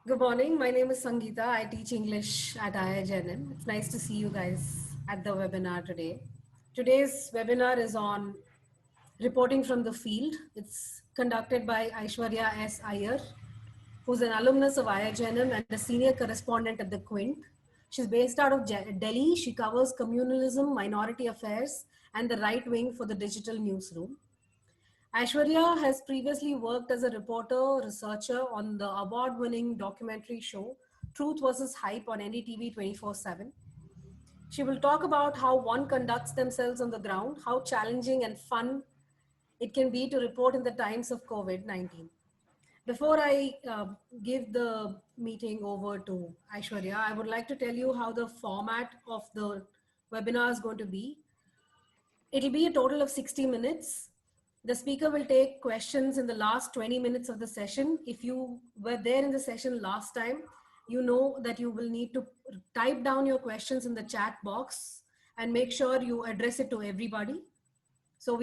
Good morning. My name is Sangeeta. I teach English at IIJNM. It's nice to see you guys at the webinar today. Today's webinar is on reporting from the field. It's conducted by Aishwarya S. Iyer, who's an alumnus of IIJNM and a senior correspondent at the Quint. She's based out of Delhi. She covers communalism, minority affairs, and the right wing for the digital newsroom. Aishwarya has previously worked as a reporter, researcher on the award winning documentary show Truth versus Hype on NDTV 24/7. She will talk about how one conducts themselves on the ground, how challenging and fun it can be to report in the times of COVID 19. Before I give the meeting over to Aishwarya, I would like to tell you how the format of the webinar is going to be. It'll be a total of 60 minutes. The speaker will take questions in the last 20 minutes of the session. If you were there in the session last time, you know that you will need to type down your questions in the chat box and make sure you address it to everybody. So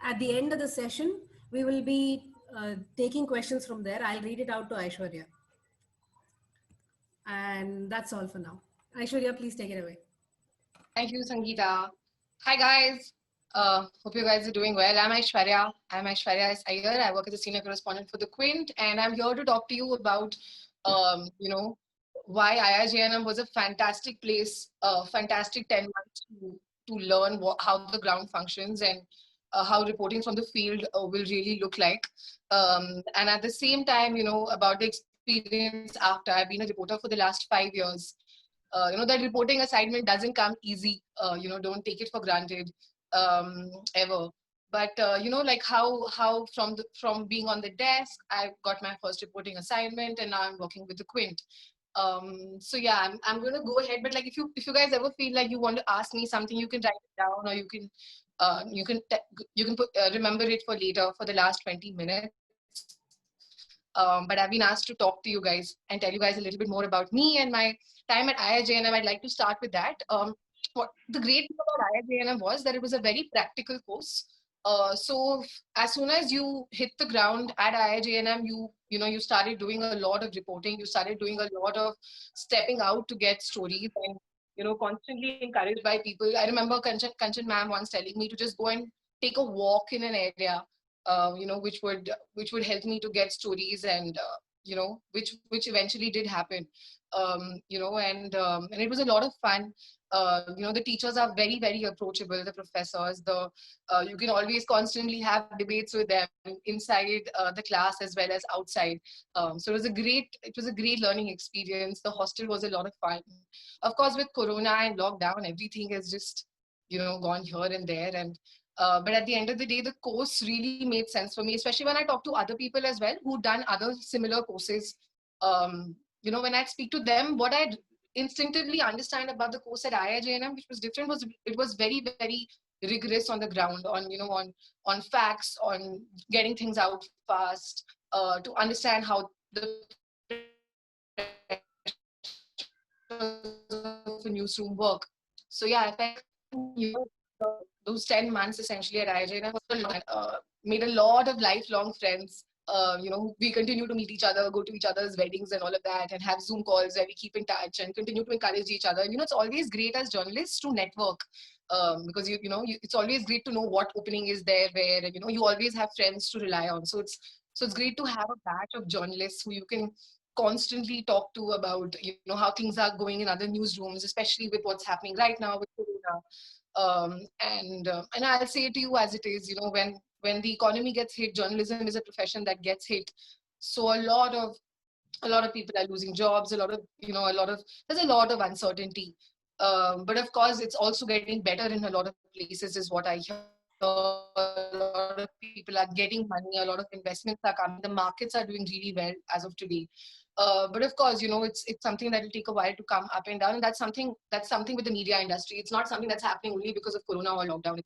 at the end of the session, we will be taking questions from there. I'll read it out to Aishwarya. And that's all for now. Aishwarya, please take it away. Thank you, Sangeeta. Hi, guys. Hope you guys are doing well. I'm Aishwarya. I'm Aishwarya S. Iyer. I work as a senior correspondent for the Quint, and I'm here to talk to you about, why IIJNM was a fantastic place, fantastic 10 months to learn how the ground functions and how reporting from the field will really look like. And at the same time, about the experience after. I've been a reporter for the last 5 years. That reporting assignment doesn't come easy. Don't take it for granted ever. But like how from being on the desk, I got my first reporting assignment, and now I'm working with the Quint. So yeah, I'm going to go ahead. But like if you guys ever feel like you want to ask me something, you can write it down, or you can remember it for later for the last 20 minutes. But I've been asked to talk to you guys and tell you guys a little bit more about me and my time at IIJNM. I'd like to start with that. What the great thing about IIJNM was that it was a very practical course. So as soon as you hit the ground at IIJNM, you started doing a lot of reporting. You started doing a lot of stepping out to get stories and constantly encouraged by people. I remember Kanchan ma'am once telling me to just go and take a walk in an area, which would help me to get stories and which eventually did happen. And it was a lot of fun. The teachers are very, very approachable. The professors, you can always constantly have debates with them inside the class as well as outside. So it was a great learning experience. The hostel was a lot of fun. Of course, with Corona and lockdown, everything has just gone here and there. And but at the end of the day, the course really made sense for me, especially when I talk to other people as well who've done other similar courses. When I speak to them, what I instinctively understand about the course at IIJNM, which was different, was it was very, very rigorous on the ground, on facts, on getting things out fast, to understand how the of a newsroom work. So yeah, I felt those 10 months essentially at IIJNM made a lot of lifelong friends. We continue to meet each other, go to each other's weddings and all of that, and have Zoom calls where we keep in touch and continue to encourage each other. And it's always great as journalists to network, because it's always great to know what opening is there where, and you always have friends to rely on. So it's great to have a batch of journalists who you can constantly talk to about how things are going in other newsrooms, especially with what's happening right now with Corona. And I'll say to you as it is, when the economy gets hit, journalism is a profession that gets hit. So a lot of people are losing jobs. There's a lot of uncertainty. But of course, it's also getting better in a lot of places, is what I hear. A lot of people are getting money. A lot of investments are coming. The markets are doing really well as of today. But of course, it's something that will take a while to come up and down. And that's something with the media industry. It's not something that's happening only because of Corona or lockdown.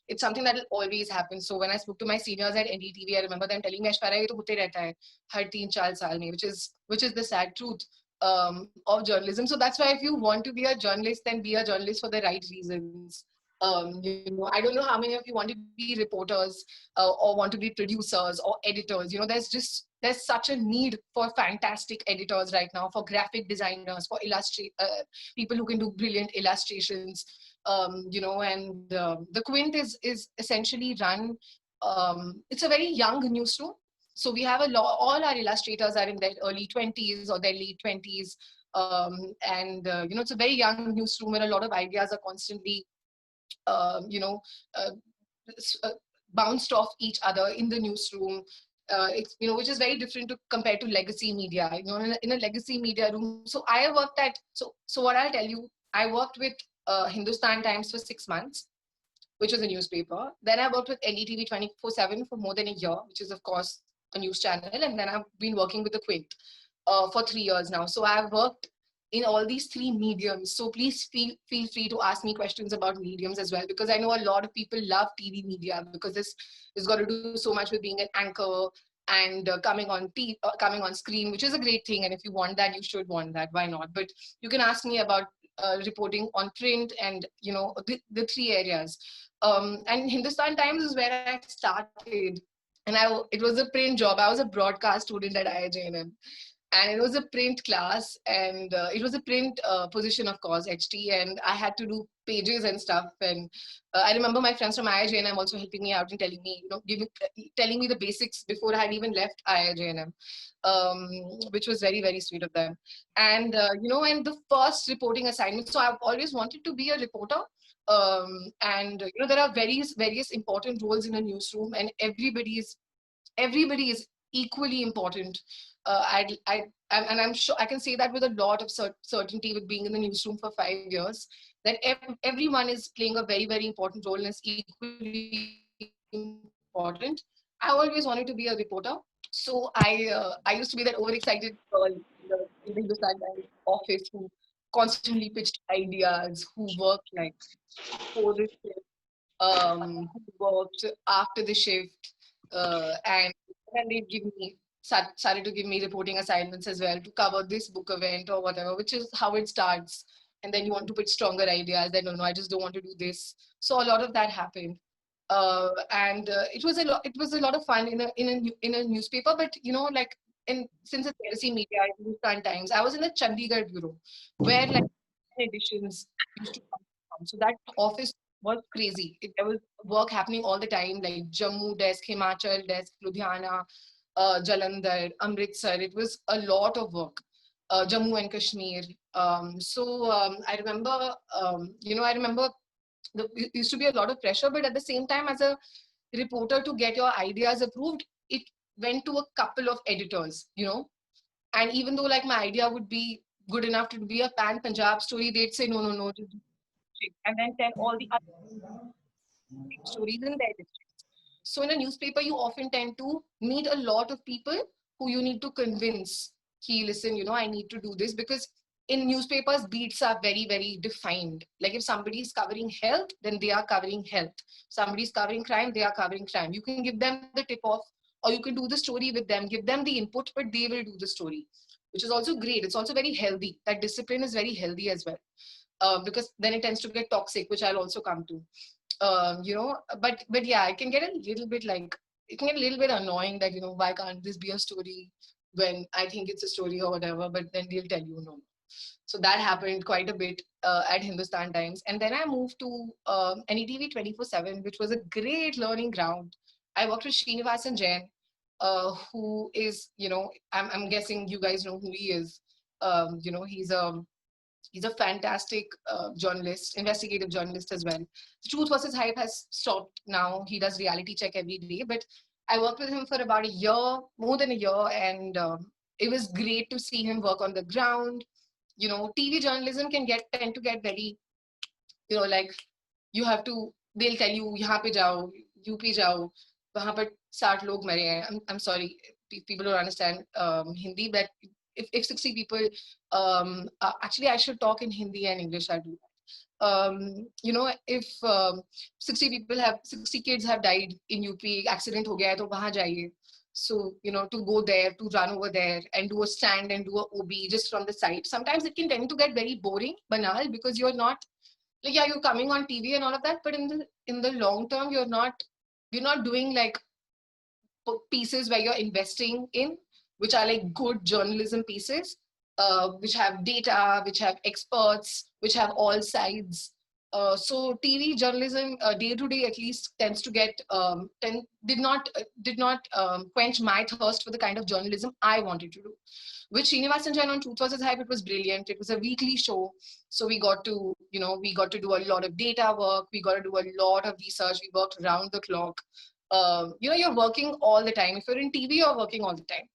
It's something that will always happen. So when I spoke to my seniors at NDTV, I remember them telling me, "Aishwarya, ye to hote rehta hai, har 3-4 saal mein," which is the sad truth of journalism. So that's why if you want to be a journalist, then be a journalist for the right reasons. I don't know how many of you want to be reporters, or want to be producers or editors. There's just there's such a need for fantastic editors right now, for graphic designers, for people who can do brilliant illustrations. And the Quint is essentially run. It's a very young newsroom, so we have all our illustrators are in their early 20s or their late 20s. It's a very young newsroom where a lot of ideas are constantly, um, you know, uh, bounced off each other in the newsroom. Which is very different compared to legacy media. In a legacy media room. So I worked at. So what I'll tell you, I worked with Hindustan Times for 6 months, which was a newspaper. Then I worked with NDTV 24/7 for more than a year, which is of course a news channel. And then I've been working with the Quint for 3 years now. So I've worked in all these three mediums. So please feel free to ask me questions about mediums as well, because I know a lot of people love TV media because this has got to do so much with being an anchor and coming on screen, which is a great thing. And if you want that, you should want that. Why not? But you can ask me about reporting on print and the three areas. And Hindustan Times is where I started. And it was a print job. I was a broadcast student at IIJNM, and it was a print class, and it was a print position, of course, HT, and I had to do pages and stuff. And I remember my friends from IIJNM also helping me out and telling me, telling me the basics before I had even left IIJNM, which was very, very sweet of them. And and the first reporting assignment. So I've always wanted to be a reporter. There are various important roles in a newsroom, and everybody is equally important. I'm sure I can say that with a lot of certainty, with being in the newsroom for 5 years, that everyone is playing a very, very important role and is equally important. I always wanted to be a reporter. So I used to be that overexcited girl in the Hindustan Times office who constantly pitched ideas, who worked like for the shift, who worked after the shift, and then they'd started to give me reporting assignments as well to cover this book event or whatever, which is how it starts. And then you want to put stronger ideas. Then no, I just don't want to do this. So a lot of that happened, and it was a lot. It was a lot of fun in a newspaper. But since it's legacy media, Hindustan Times, I was in the Chandigarh bureau, where like editions used to come from. So that office was crazy. There was work happening all the time, like Jammu desk, Himachal desk, Ludhiana, Jalandhar, Amritsar. It was a lot of work. Jammu and Kashmir. I remember, I remember there used to be a lot of pressure, but at the same time, as a reporter, to get your ideas approved, it went to a couple of editors, and even though like my idea would be good enough to be a Pan Punjab story, they'd say, no, no, no, just do it. And then tell all the other stories in their districts. So in a newspaper, you often tend to meet a lot of people who you need to convince, listen, I need to do this, because in newspapers, beats are very, very defined. Like if somebody is covering health, then they are covering health. Somebody is covering crime, they are covering crime. You can give them the tip off, or you can do the story with them, give them the input, but they will do the story, which is also great. It's also very healthy. That discipline is very healthy as well, because then it tends to get toxic, which I'll also come to. But yeah, it can get a little bit annoying that, why can't this be a story when I think it's a story or whatever, but then they'll tell you no. So that happened quite a bit at Hindustan Times. And then I moved to NETV 24/7, which was a great learning ground. I worked with Srinivasan Jain, who is, I'm guessing you guys know who he is. He's a fantastic journalist, investigative journalist as well. The Truth versus Hype has stopped now. He does reality check every day. But I worked with him for about a year, more than a year, and it was great to see him work on the ground. TV journalism tend to get very, like you have to, they'll tell you, यहाँ पे जाओ, UP जाओ, वहाँ पर 60 लोग मरे हैं. I'm sorry, people don't understand Hindi, but if 60 people, actually I should talk in Hindi and English, I'll do that. If 60 kids have died in UP, accident हो गया है तो वहाँ जाइए. So, to go there, to run over there and do a stand and do a OB just from the side. Sometimes it can tend to get very boring, banal, because you're not, like, yeah, you're coming on TV and all of that, but in the long term, you're not doing like pieces where you're investing in. which are like good journalism pieces, which have data, which have experts, which have all sides. So TV journalism, day to day at least, tends to get did not quench my thirst for the kind of journalism I wanted to do. With Srinivasan Jain on Truth vs. Hype, it was brilliant. It was a weekly show, so we got to do a lot of data work. We got to do a lot of research. We worked around the clock. You're working all the time. If you're in TV, you're working all the time.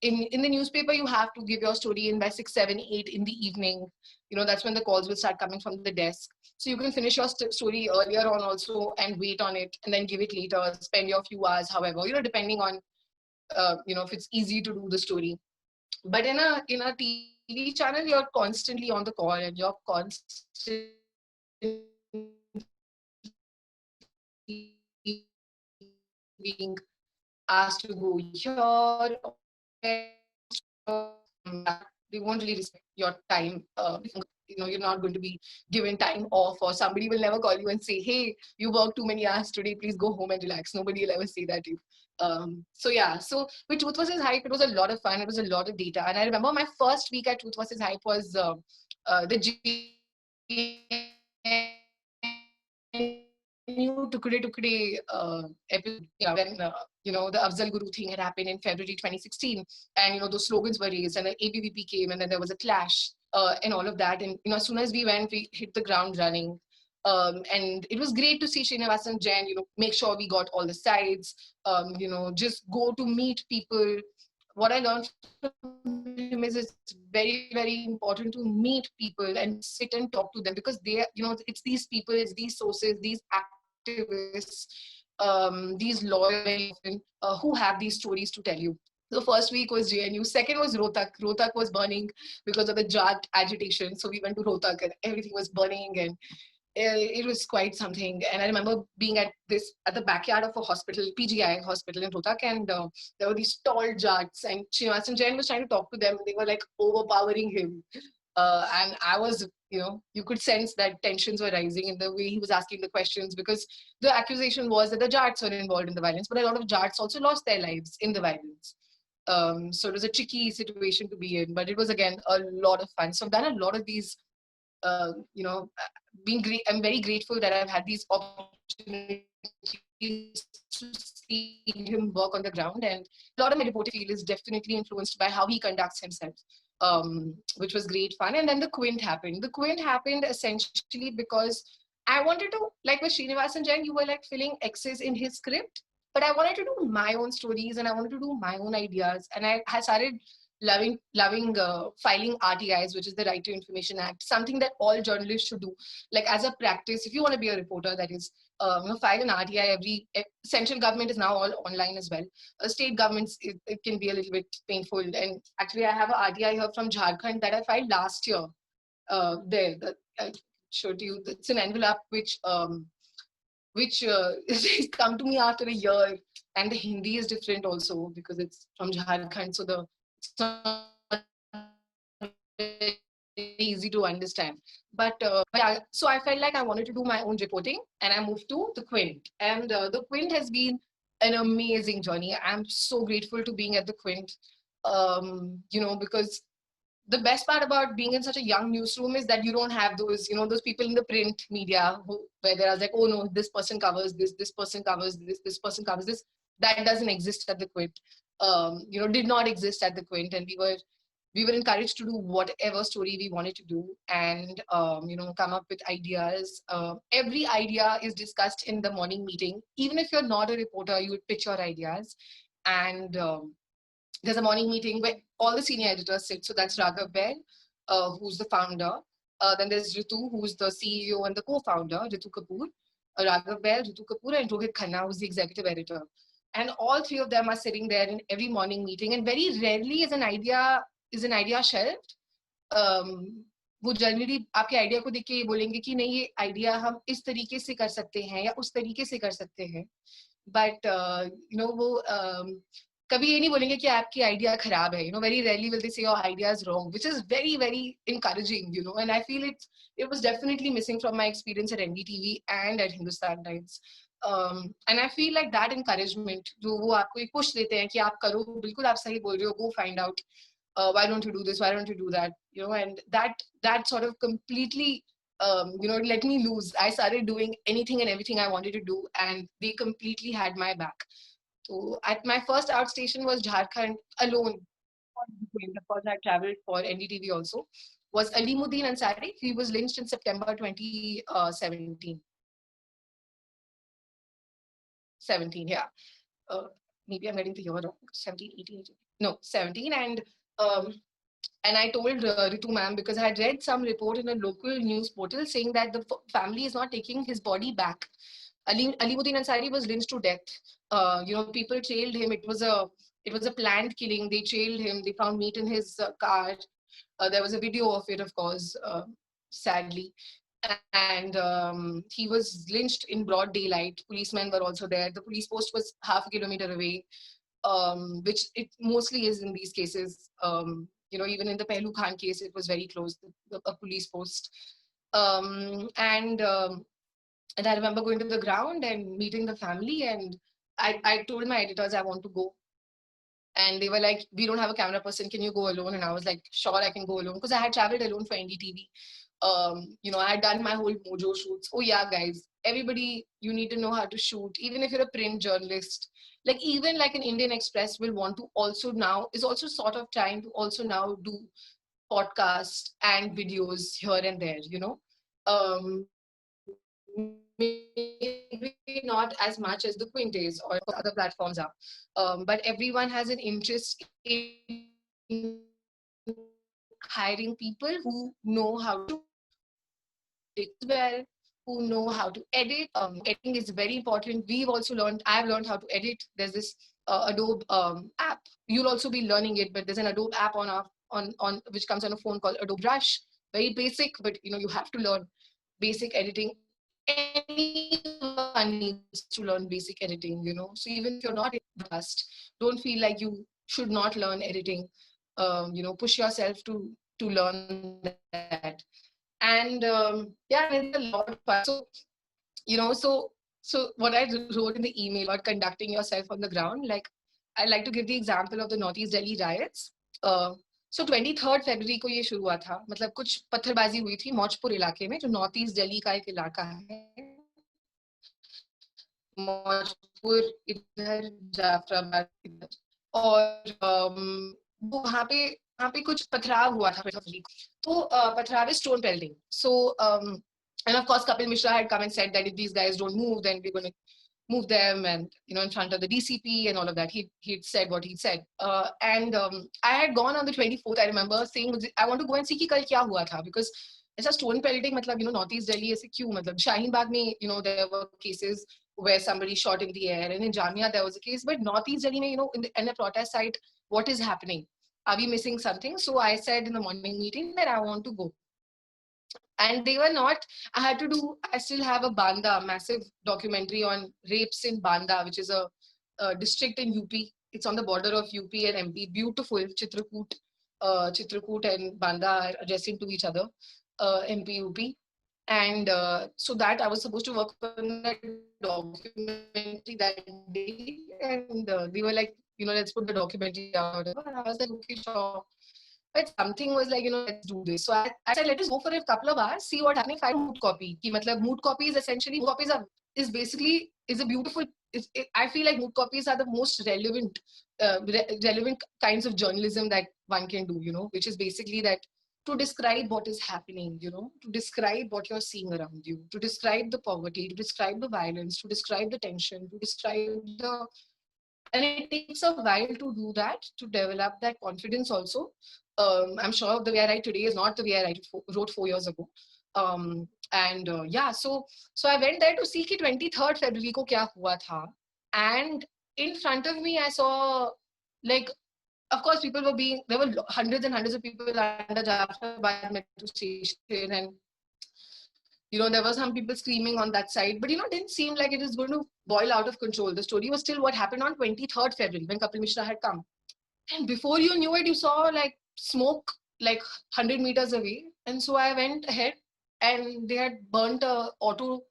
In the newspaper, you have to give your story in by 6, 7, 8 in the evening. That's when the calls will start coming from the desk. So you can finish your story earlier on also and wait on it and then give it later, spend your few hours, however, depending on, if it's easy to do the story. But in a TV channel, you're constantly on the call and you're constantly being asked to go here. They won't really respect your time. You're not going to be given time off, or somebody will never call you and say, hey, you worked too many hours today, please go home and relax. Nobody will ever say that to you. So with Truth vs. Hype, it was a lot of fun. It was a lot of data. And I remember my first week at Truth vs. Hype was the new Tukde Tukde episode, when the Afzal Guru thing had happened in February 2016, and those slogans were raised, and the ABVP came, and then there was a clash, and all of that. And as soon as we went, we hit the ground running. And it was great to see Srinivasan Jain, make sure we got all the sides, just go to meet people. What I learned from him is it's very, very important to meet people and sit and talk to them, because they, it's these people, it's these sources, these activists, these lawyers who have these stories to tell you. The first week was JNU. Second was Rohtak. Rohtak was burning because of the Jat agitation. So we went to Rohtak and everything was burning, and it was quite something. And I remember being at the backyard of a hospital, PGI hospital in Rohtak, and there were these tall Jats, and Srinivasan Jain was trying to talk to them. They were like overpowering him. And I was, you could sense that tensions were rising in the way he was asking the questions, because the accusation was that the Jats were involved in the violence, but a lot of Jats also lost their lives in the violence. So it was a tricky situation to be in, but it was, again, a lot of fun. So I've done a lot of these, I'm very grateful that I've had these opportunities to see him work on the ground. And a lot of my reporting field is definitely influenced by how he conducts himself, which was great fun. And then the Quint happened. The Quint happened essentially because I wanted to, like with Srinivasan Jain, you were like filling X's in his script, but I wanted to do my own stories and I wanted to do my own ideas. And I started loving filing RTIs, which is the Right to Information Act, something that all journalists should do. Like as a practice, if you want to be a reporter, that is, file an RTI. Central government is now all online as well. State governments, it can be a little bit painful. And actually, I have an RTI here from Jharkhand that I filed last year. I showed you. It's an envelope which has come to me after a year, and the Hindi is different also because it's from Jharkhand, so it's not easy to understand. But yeah, so I felt like I wanted to do my own reporting, and I moved to the Quint. And the Quint has been an amazing journey. I'm so grateful to being at the Quint, because the best part about being in such a young newsroom is that you don't have those, those people in the print media where they're like, oh no, this person covers this person covers this person covers this. That doesn't exist at the Quint. Did not exist at the Quint, and we were encouraged to do whatever story we wanted to do, and come up with ideas. Every idea is discussed in the morning meeting. Even if you're not a reporter, you would pitch your ideas, and there's a morning meeting where all the senior editors sit. So that's Raghav Bair, who's the founder. Then there's Ritu, who's the CEO and the co-founder, Ritu Kapoor. Raghav Bair, Ritu Kapoor, and Rohit Khanna, who's the executive editor. And all three of them are sitting there in every morning meeting. And very rarely is an idea shelved. वो generally आपके idea को देख के ये बोलेंगे कि नहीं, ये आइडिया हम इस तरीके से कर सकते हैं या उस तरीके से कर सकते हैं. But वो कभी ये नहीं बोलेंगे कि आपकी आइडिया खराब है. Very rarely will they say your idea is wrong, which is very, very encouraging. And I feel it was definitely missing from my experience at NDTV and at Hindustan Times. And I feel like that encouragement, जो वो आपको एक push देते हैं कि आप करो, बिल्कुल आप सही बोल रहे हो, go find out, why don't you do this, why don't you do that, you know, and that sort of completely, let me loose. I started doing anything and everything I wanted to do, and they completely had my back. So at my first outstation was Jharkhand alone. Of course, I traveled for NDTV also. Was Alimuddin Ansari. He was lynched in September 2017. 17, yeah. Maybe I'm getting the year wrong. 17, 18, 18. No, 17. And I told Ritu ma'am, because I had read some report in a local news portal saying that the family is not taking his body back. Alimuddin Ansari was lynched to death. People trailed him. It was a planned killing. They trailed him. They found meat in his car. There was a video of it, of course, sadly. And he was lynched in broad daylight. Policemen were also there. The police post was half a kilometer away, which it mostly is in these cases. Even in the Pehlu Khan case, it was very close, a police post. And I remember going to the ground and meeting the family, and I told my editors I want to go. And they were like, we don't have a camera person, can you go alone? And I was like, sure, I can go alone, because I had traveled alone for NDTV. I had done my whole Mojo shoots. Oh yeah, guys, everybody, you need to know how to shoot. Even if you're a print journalist, even like an Indian Express will want to also now, is also sort of trying to also now do podcasts and videos here and there, maybe not as much as the Quint is or other platforms are. But everyone has an interest in hiring people who know how to do well, who know how to edit. Editing is very important. I've learned how to edit. There's this Adobe app. You'll also be learning it, but there's an Adobe app on which comes on a phone called Adobe Rush. Very basic, but you have to learn basic editing. Anyone needs to learn basic editing, So even if you're not in the past, don't feel like you should not learn editing. Push yourself to learn that. And it's a lot of fun. So what I wrote in the email about conducting yourself on the ground, I like to give the example of the Northeast Delhi riots. So 23rd February को ये शुरू हुआ था, मतलब कुछ पत्थरबाजी हुई थी मौजपुर इलाके में, जो नॉर्थ ईस्ट दिल्ली का एक इलाका है. मौजपुर इधर, जाफराबाद इधर, और वहाँ पे कुछ पथराव हुआ था. तो पथराव is stone pelting. So and of course Kapil Mishra had come and said that if these guys don't move, then we're going to move them, and in front of the DCP and all of that. He'd said what he said, and I had gone on the 24th. I remember saying I want to go and see कि कल क्या हुआ था, because ऐसा stone pelting, मतलब Northeast Delhi ऐसे क्यों, मतलब Shaheen Bagh में there were cases where somebody shot in the air, and in Jamia there was a case, but Northeast Delhi में in a protest site, what is happening? Are we missing something? So I said in the morning meeting that I want to go. And they were not. I still have a Banda, massive documentary on rapes in Banda, which is a district in UP. It's on the border of UP and MP. Beautiful. Chitrakoot and Banda are adjacent to each other, MP, UP. And so that I was supposed to work on that documentary that day. And they were like, let's put the documentary out. And I was like, okay, sure. But something was like, let's do this. So I said, let us go for a couple of hours, see what's happening. Find mood copy. Mood copy is essentially, mood copies is a beautiful, I feel like mood copies are the most relevant kinds of journalism that one can do, which is basically that to describe what is happening, to describe what you're seeing around you, to describe the poverty, to describe the violence, to describe the tension, to describe and it takes a while to do that, to develop that confidence also. I'm sure the way I write today is not the way I wrote 4 years ago. So I went there to see कि 23rd February को क्या हुआ था. And in front of me, I saw, of course, there were hundreds and hundreds of people under Jafrabad metro station, and there were some people screaming on that side, but it didn't seem like it was going to boil out of control. The story was still what happened on 23rd February when Kapil Mishra had come. And before you knew it, you saw smoke 100 meters away. And so I went ahead, and they had burnt a auto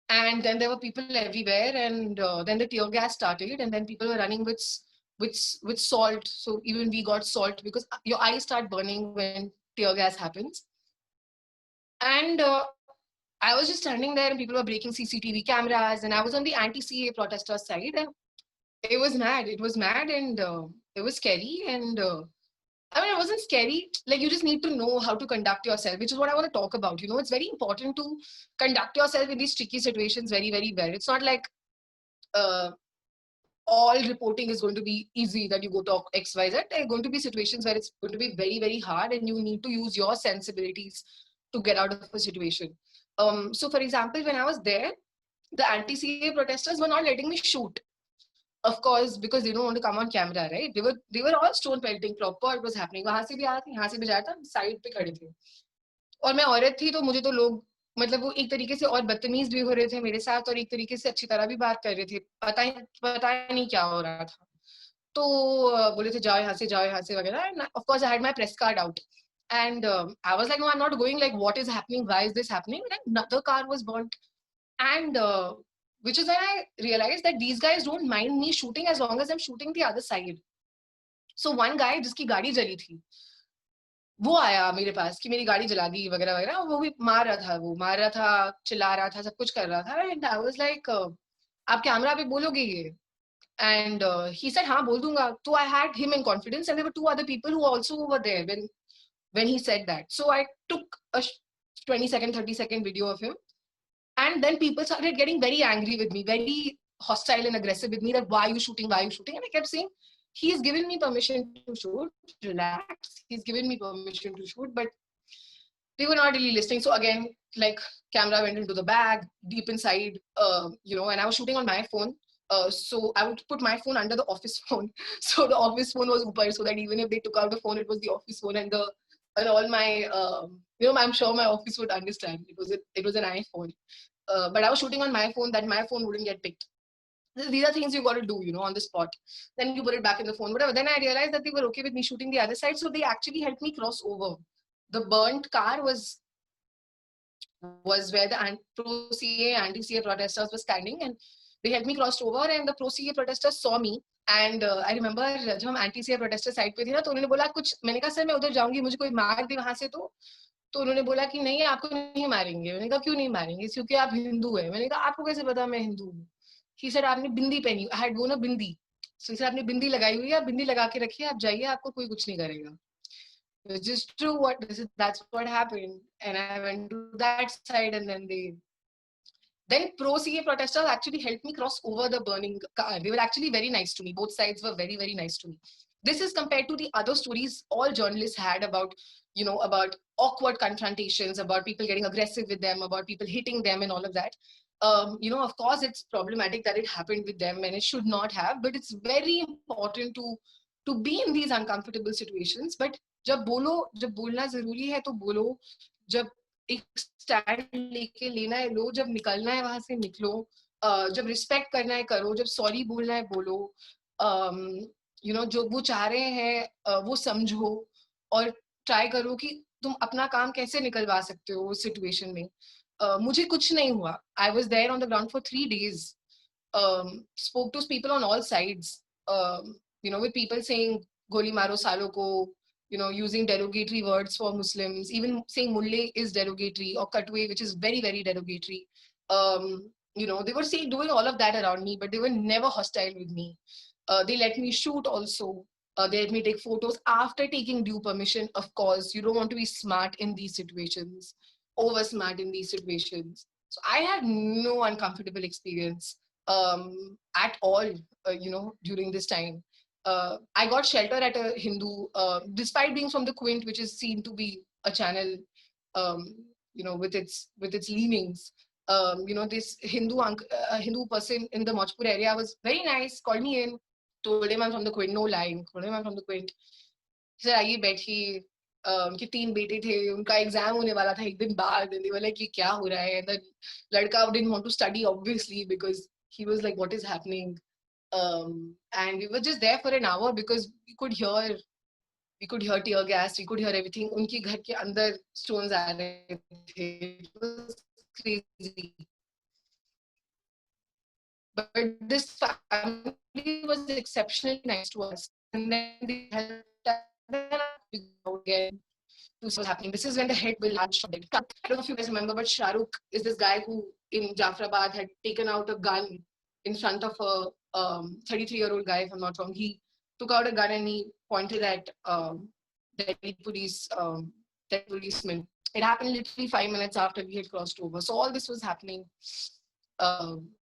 and then there were people everywhere, and then the tear gas started, and then people were running with salt. So even we got salt because your eyes start burning when tear gas happens. And I was just standing there, and people were breaking CCTV cameras, and I was on the anti-CA protesters side, and it was mad. It was mad, and it was scary. And I mean, it wasn't scary. Like, you just need to know how to conduct yourself, which is what I want to talk about. You know, it's very important to conduct yourself in these tricky situations very, very well. It's not like uh, all reporting is going to be easy that you go talk XYZ. There are going to be situations where it's going to be very, very hard, and you need to use your sensibilities to get out of a situation. So, for example, when I was there, the anti-CA protesters were not letting me shoot. Of course, because they don't want to come on camera, right? They were all stone pelting proper. It was happening. वहां से भी आ रहा था, यहाँ से भी जा रहा था, साइड पे खड़े थे. और मैं औरत थी, तो मुझे तो लोग मतलब वो एक तरीके से और बदतमीज भी हो रहे थे मेरे साथ, और एक तरीके से अच्छी तरह भी बात कर रहे थे. पता नहीं क्या हो रहा था. तो बोले थे जाओ यहाँ से वगैरह. Of course I had my press card out. And I was like, no, I'm not going. Like, what is happening? Why is this happening? And another car was burnt. And which is when I realized that these guys don't mind me shooting as long as I'm shooting the other side. So one guy जिसकी गाड़ी जली थी, वो आया मेरे पास कि मेरी गाड़ी जला दी वगैरह वगैरह. वो भी मार रहा था, चिल्ला रहा था, सब कुछ कर रहा था. एंड आई वाज लाइक, आप कैमरा पे बोलोगे ये? And he said, हाँ बोल दूंगा. So I had him in confidence, and there were two other people who also were there when he said that. So I took a 20-second, 30-second video of him. And then people started getting very angry with me, very hostile and aggressive with me, that why are you shooting? Why are you shooting? And I kept saying, he's given me permission to shoot, relax. He's given me permission to shoot, but they were not really listening. So again, like, camera went into the bag, deep inside, and I was shooting on my phone. So I would put my phone under the office phone. So the office phone was upar, so that even if they took out the phone, it was the office phone, and all my, I'm sure my office would understand. It was an iPhone. But I was shooting on my phone, that my phone wouldn't get picked. These are things you got to do, on the spot. Then you put it back in the phone, whatever. Then I realized that they were okay with me shooting the other side, so they actually helped me cross over. The burnt car was where the pro-CA, anti-CA protesters were standing, and they helped me cross over, and the pro-CA protesters saw me. And I remember जब हम anti-CA protester side पे थे ना, तो उन्होंने बोला कुछ, मैंने कहा सर मैं उधर जाऊंगी, मुझे कोई मार दे वहां से तो उन्होंने बोला कि नहीं आपको नहीं मारेंगे. मैंने कहा क्यों नहीं मारेंगे? क्योंकि आप हिंदू है. मैंने कहा आपको कैसे पता मैं हिंदू हूँ? He said आपने बिंदी पहनी, I had worn a bindi. So he said आपने बिंदी लगाई हुई है, आप बिंदी लगा के रखिए, आप जाइए, आपको कोई कुछ नहीं करेगा. Which is true. That's what happened. And I went to that side, and then pro-CA protesters actually helped me cross over the burning car. They were actually very nice to me. Both sides were very, very nice to me. This is compared to the other stories all journalists had about, about awkward confrontations, about people getting aggressive with them, about people hitting them and all of that. Of course, it's problematic that it happened with them, and it should not have, but it's very important to be in these uncomfortable situations. But जब बोलना जरूरी है तो बोलो. जब एक stand लेके लेना है लो, जब निकलना है वहां से निकलो. जब रिस्पेक्ट करना है करो, जब सॉरी बोलना है बोलो. जो वो चाह रहे हैं वो समझो, और ट्राई करो कि तुम अपना काम कैसे निकलवा सकते हो उस सिचुएशन में. मुझे कुछ नहीं हुआ. I was there on the ground for 3 days. Spoke to people on all sides. With people saying goli maro salo ko, using derogatory words for Muslims, even saying mulle is derogatory, or katwe, which is very, very derogatory. They were doing all of that around me, but they were never hostile with me. They let me shoot also. They let me take photos after taking due permission. Of course, you don't want to be smart in these situations, over smart in these situations. So I had no uncomfortable experience at all, during this time. I got shelter at a Hindu, despite being from the Quint, which is seen to be a channel, with its leanings. This Hindu person in the Mojpur area was very nice, called me in, told him I'm from the Quint, no lying, told him I'm from the Quint. He said, आइए बैठिए. कि 3 बेटे थे, उनका exam होने वाला था एक दिन बाद, and they were like, ये क्या हो रहा है? And the लड़का didn't want to study, obviously, because he was like, what is happening? And we were just there for an hour because we could hear tear gas, we could hear everything. उनके घर के अंदर stones आ रहे थे. It was crazy. But this family was exceptionally nice to us. And then they helped us. Then we go out again to see what's happening. This is when the hit will land shot dead. I don't know if you guys remember, but Shah Rukh is this guy who in Jafrabad had taken out a gun in front of a 33-year-old guy, if I'm not wrong. He took out a gun and he pointed at Delhi policeman. It happened literally 5 minutes after we had crossed over. So all this was happening.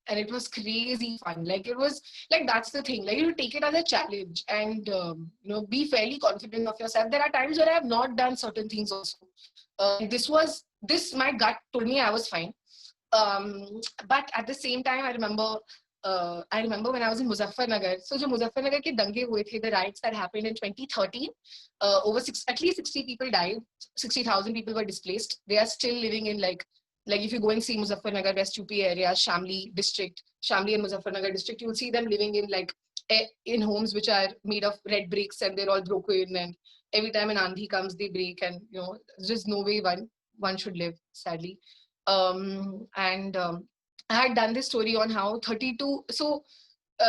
And it was crazy fun. Like it was like that's the thing. Like you take it as a challenge and be fairly confident of yourself. There are times where I have not done certain things also. This my gut told me I was fine. But at the same time, I remember when I was in Muzaffarnagar. So, the Muzaffarnagar ke dange hue the, the riots that happened in 2013, at least 60 people died. 60,000 people were displaced. They are still living in like if you go and see Muzaffarnagar, West UP area, Shamli district, Shamli and Muzaffarnagar district, you will see them living in in homes which are made of red bricks and they're all broken. And every time an Andhi comes, they break. And there's just no way one should live, sadly. I had done this story on how 32. So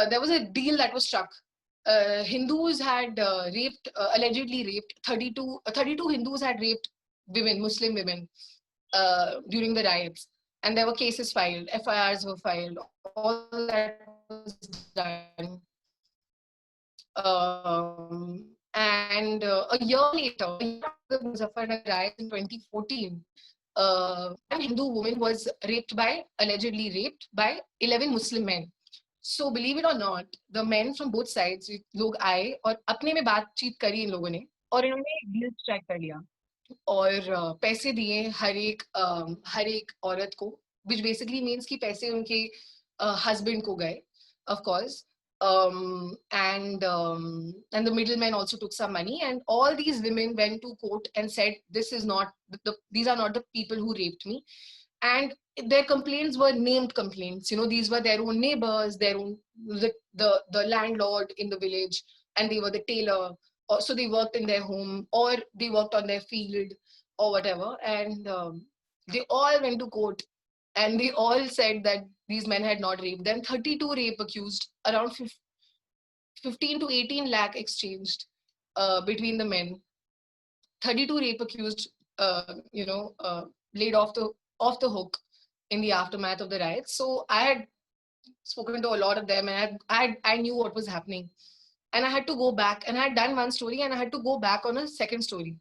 there was a deal that was struck. Hindus had allegedly raped 32 Hindus had raped women, Muslim women, during the riots. And there were cases filed, FIRs were filed, all that was done. And a year later, the Muzaffarnagar riots in 2014, one Hindu woman was allegedly raped by 11 Muslim men. So believe it or not, the men from both sides, लोग आए और अपने में बातचीत करी इन लोगों ने और इन्होंने डील स्ट्राइक कर लिया और पैसे दिए हर एक औरत को, which basically means कि पैसे उनके husband को गए, of course. And the middlemen also took some money, and all these women went to court and said these are not the people who raped me, and their complaints were named complaints. These were their own neighbors, their own the landlord in the village, and they were the tailor, or so they worked in their home or they worked on their field or whatever, and they all went to court and they all said that these men had not raped them. 32 rape accused, around 15 to 18 lakh exchanged between the men. 32 rape accused, laid off the hook in the aftermath of the riots. So I had spoken to a lot of them, and I knew what was happening. And I had to go back, and I had done one story, and I had to go back on a second story.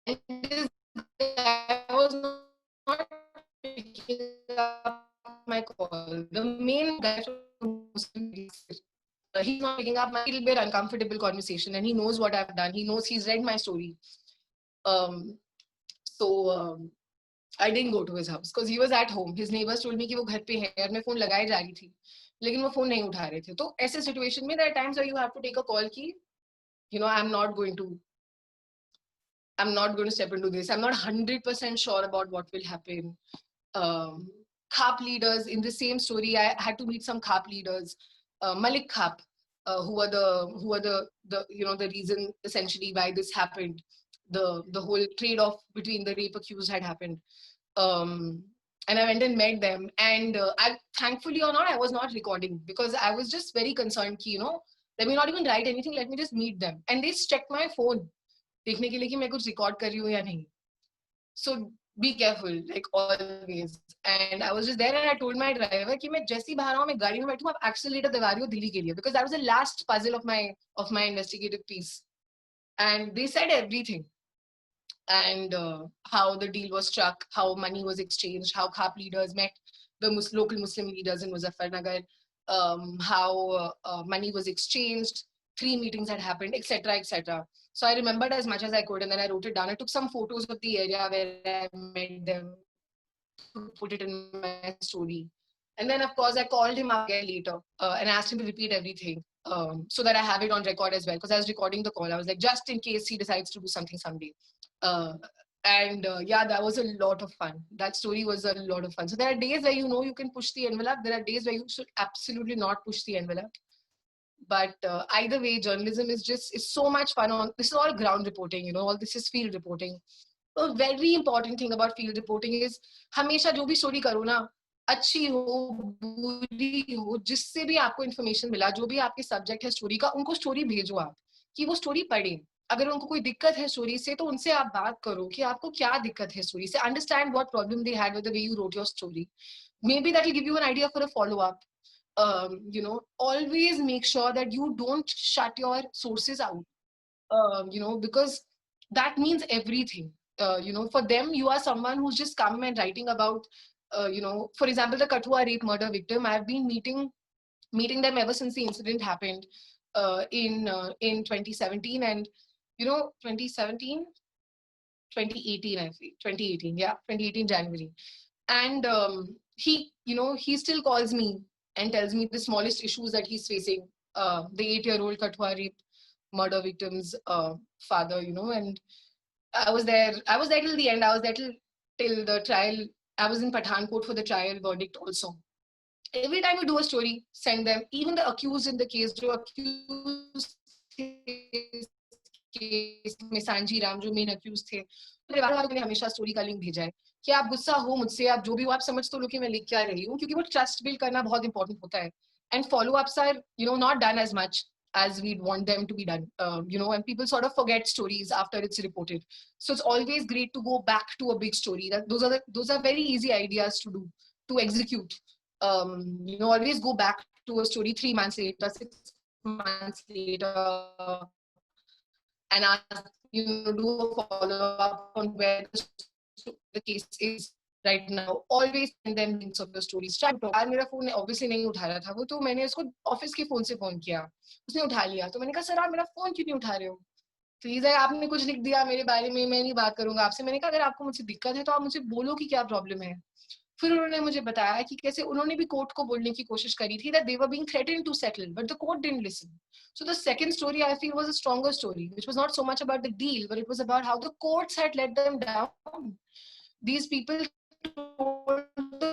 And this guy was not picking up my call. The main guy from he's not picking up my little bit uncomfortable conversation, and he knows what I've done. He knows, he's read my story. So I didn't go to his house because he was at home. His neighbors told me कि वो घर पे है और मैं phone लगाए जा रही थी, लेकिन वो phone नहीं उठा रहे थे. तो ऐसे situation में there are times where you have to take a call कि I'm not going to step into this. I'm not 100% sure about what will happen. Khap leaders in the same story, I had to meet some Khap leaders. Malik Khap, who are the reason essentially why this happened. The whole trade-off between the rape accused had happened. And I went and met them. And I, thankfully or not, I was not recording because I was just very concerned ki, let me not even write anything, let me just meet them. And they checked my phone देखने के लिए कि मैं कुछ record कर रही हूँ या नहीं. So be careful, like always. And I was just there and I told my driver कि मैं जैसी बाहर आऊँ मैं गाड़ी में बैठूँ, आप accelerator दबा रही हो दिल्ली के लिए, because that was the last puzzle of my investigative piece. And they said everything. And how the deal was struck, how money was exchanged, how Khap leaders met the local Muslim leaders in Muzaffarnagar, how money was exchanged, 3 meetings had happened, etc., etc. So I remembered as much as I could, and then I wrote it down. I took some photos of the area where I met them, to put it in my story. And then, of course, I called him up again later and asked him to repeat everything so that I have it on record as well. Because I was recording the call. I was like, just in case he decides to do something someday. Yeah, that was a lot of fun. That story was a lot of fun. So there are days where you can push the envelope. There are days where you should absolutely not push the envelope. But either way, journalism is so much fun. This is all ground reporting, all this is field reporting. A very important thing about field reporting is हमेशा जो भी story करो ना, अच्छी हो बुरी हो, जिससे भी आपको information मिला, जो भी आपके subject है story का, उनको story भेजो आप, कि वो story पढ़ें. अगर उनको कोई दिक्कत है story से, तो उनसे आप बात करो कि आपको क्या दिक्कत है story से. Understand what problem they had with the way you wrote your story. Maybe that will give you an idea for a follow-up. You know, always make sure that you don't shut your sources out. You know, because that means everything. You know, for them, you are someone who's just come and writing about, you know, for example, the Kathua rape murder victim. I've been meeting them ever since the incident happened in 2017, and you know, 2017, 2018, I think 2018, yeah, 2018 January, and he, you know, he still calls me and tells me the smallest issues that he's facing. The 8-year-old Kathua rape murder victim's father, you know, and I was there till the end. I was there till the trial. I was in Pathankot for the trial verdict also. Every time we do a story, send them. Even the accused in the case, जो accused case में Sanji Ram जो main accused थे, परिवार वालों ने हमेशा story का link भेजा है कि आप गुस्सा हो मुझसे, आप जो भी हो, आप समझ तो लो कि मैं लिख क्या रही हूँ, क्योंकि वो trust build करना बहुत important होता है. And follow-ups are, you know, not done as much as we'd want them to be done. You know, and people sort of forget stories after it's reported. So it's always great to go back to a big story. Those are very easy ideas to do, to execute. You know, always go back to a story 3 months later, 6 months later, and ask, you know, do a follow-up on where the case is right now. Always send them links of the stories. यार मेरा phone obviously नहीं उठा रहा था वो, तो मैंने उसको ऑफिस के फोन से फोन किया, उसने उठा लिया, तो मैंने कहा सर आप मेरा फोन क्यों नहीं उठा रहे हो? प्लीज है, आपने कुछ लिख दिया मेरे बारे में, मैं नहीं बात करूंगा आपसे. मैंने कहा अगर आपको मुझसे दिक्कत है तो आप मुझे बोलो कि क्या प्रॉब्लम है. फिर उन्होंने मुझे बताया कि कैसे उन्होंने भी कोर्ट को बोलने की कोशिश करी थी that they were being threatened to settle, but the court didn't listen. So the second story I feel was a stronger story, which was not so much about the deal, but it was about how the courts had let them down. These people told the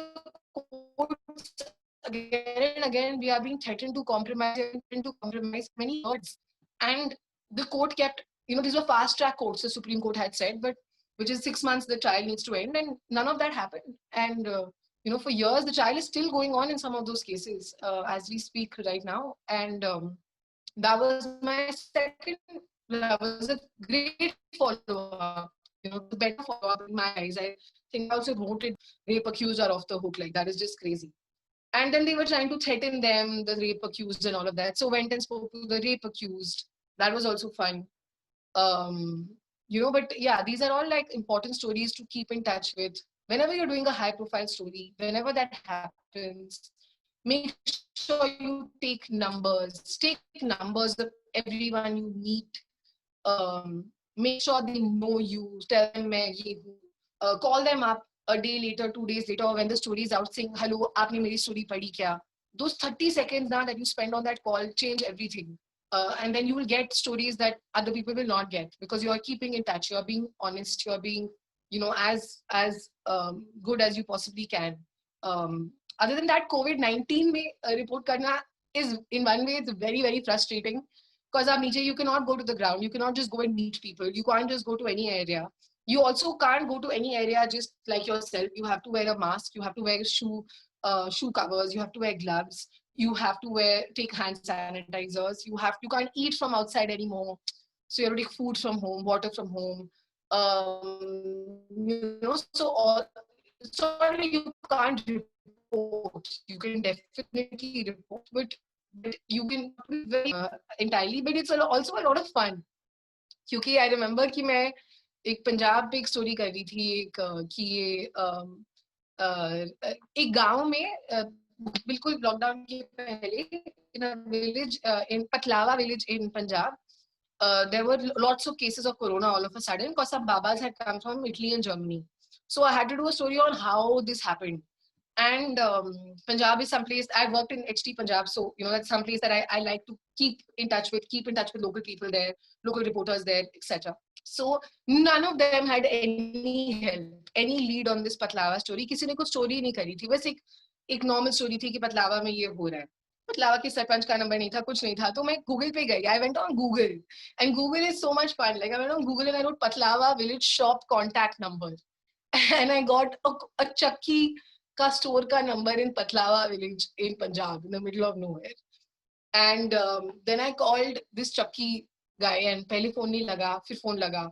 courts again and again, we are being threatened to compromise many words. And the court kept, you know, these were fast track courts, the Supreme Court had said, but which is 6 months the trial needs to end, and none of that happened. And you know, for years the trial is still going on in some of those cases as we speak right now. And that was a great follow-up, you know, the better follow-up in my eyes. I think I also voted rape accused are off the hook. Like, that is just crazy. And then they were trying to threaten them, the rape accused and all of that. So went and spoke to the rape accused. That was also fun. You know, but yeah, these are all like important stories to keep in touch with. Whenever you're doing a high profile story, whenever that happens, make sure you take numbers of everyone you meet. Make sure they know you, tell them call them up a day later, 2 days later, when the story is out, saying, hello, aapne meri story padhi kya? Those 30 seconds now that you spend on that call change everything. And then you will get stories that other people will not get, because you are keeping in touch, you are being honest, you are being, you know, as good as you possibly can. Other than that, COVID-19 में report करना is, in one way, it's very, very frustrating, because you cannot go to the ground, you cannot just go and meet people, you can't just go to any area. You also can't go to any area just like yourself. You have to wear a mask, you have to wear shoe covers, you have to wear gloves, you have to take hand sanitizers, you can't eat from outside anymore. So you have to take food from home, water from home. You know, so sorry, you can't report. You can definitely report, but you can very entirely. But it's also a lot of fun. क्योंकि I remember कि मैं एक पंजाब पे एक story कर रही थी कि ये एक गांव में बिल्कुल लॉकडाउन के पहले in a village in Patlawa village in Punjab, there were lots of cases of corona all of a sudden because some babas had come from Italy and Germany. So I had to do a story on how this happened. And Punjab is someplace, I've worked in HT Punjab, so you know, that's someplace that I like to keep in touch with local people there, local reporters there, etc. So none of them had any help, any lead on this Patlawa story. किसी ने कुछ story नहीं करी थी, बस एक normal story थी कि पतलावा में ये हो रहा है. पतलावा के सरपंच का नंबर नहीं था, कुछ नहीं था, तो मैं गूगल पे गई. I went on Google and Google is so much fun. Like I went on Google and I wrote Patlava village shop contact number and I got a Chakki ka store ka number in Patlawa village in Punjab, in the middle of nowhere. And then I called this Chakki guy and pehle phone nahi laga, fir phone laga.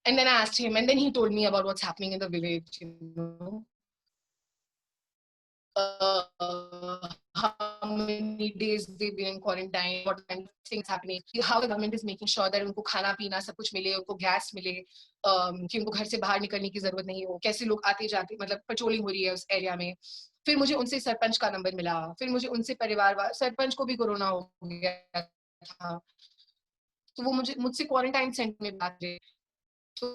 And then I asked him, and then he told me about what's happening in the village, you know. How many days they've been in quarantine, what kind of things happening, how the government is making sure that उनको खाना पीना सब कुछ मिले, उनको gas मिले, कि उनको घर से बाहर निकलने की जरूरत नहीं हो, कैसे लोग आते जाते, मतलब पेट्रोलिंग हो रही है उस एरिया में. फिर मुझे उनसे सरपंच का नंबर मिला, फिर मुझे उनसे परिवार, सरपंच को भी कोरोना हो गया था, तो वो मुझसे क्वारंटाइन सेंटर में बात रहे, तो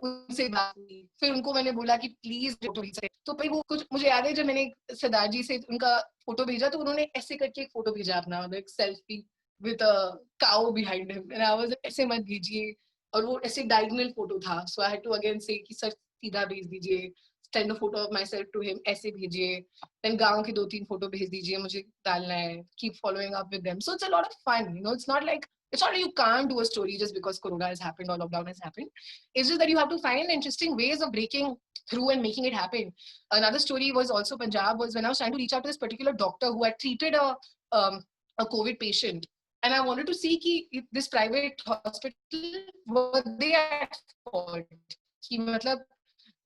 उनसे बात हुई. फिर उनको मैंने बोला कि प्लीज फोटो भेज. तो भाई वो कुछ मुझे याद है, जब मैंने सरदार जी से उनका फोटो भेजा तो उन्होंने ऐसे करके एक फोटो भेजा अपना, एक selfie with a cow behind him, and I was ऐसे मत भेजिए, और वो ऐसे डायगोनल फोटो था, so I had to again say कि सर सीधा भेज दीजिए, send a photo of myself to him, ऐसे भेजिए. देन गांव के 2-3 फोटो भेज दीजिए, मुझे डालना है, keep following up with them. So it's a lot of fun, you know. It's not like, it's not like you can't do a story just because corona has happened or lockdown has happened. It's just that you have to find interesting ways of breaking through and making it happen. Another story was also Punjab, was when I was trying to reach out to this particular doctor who had treated um, a COVID patient, and I wanted to see if this private hospital, were they at fault. Ki, matlab,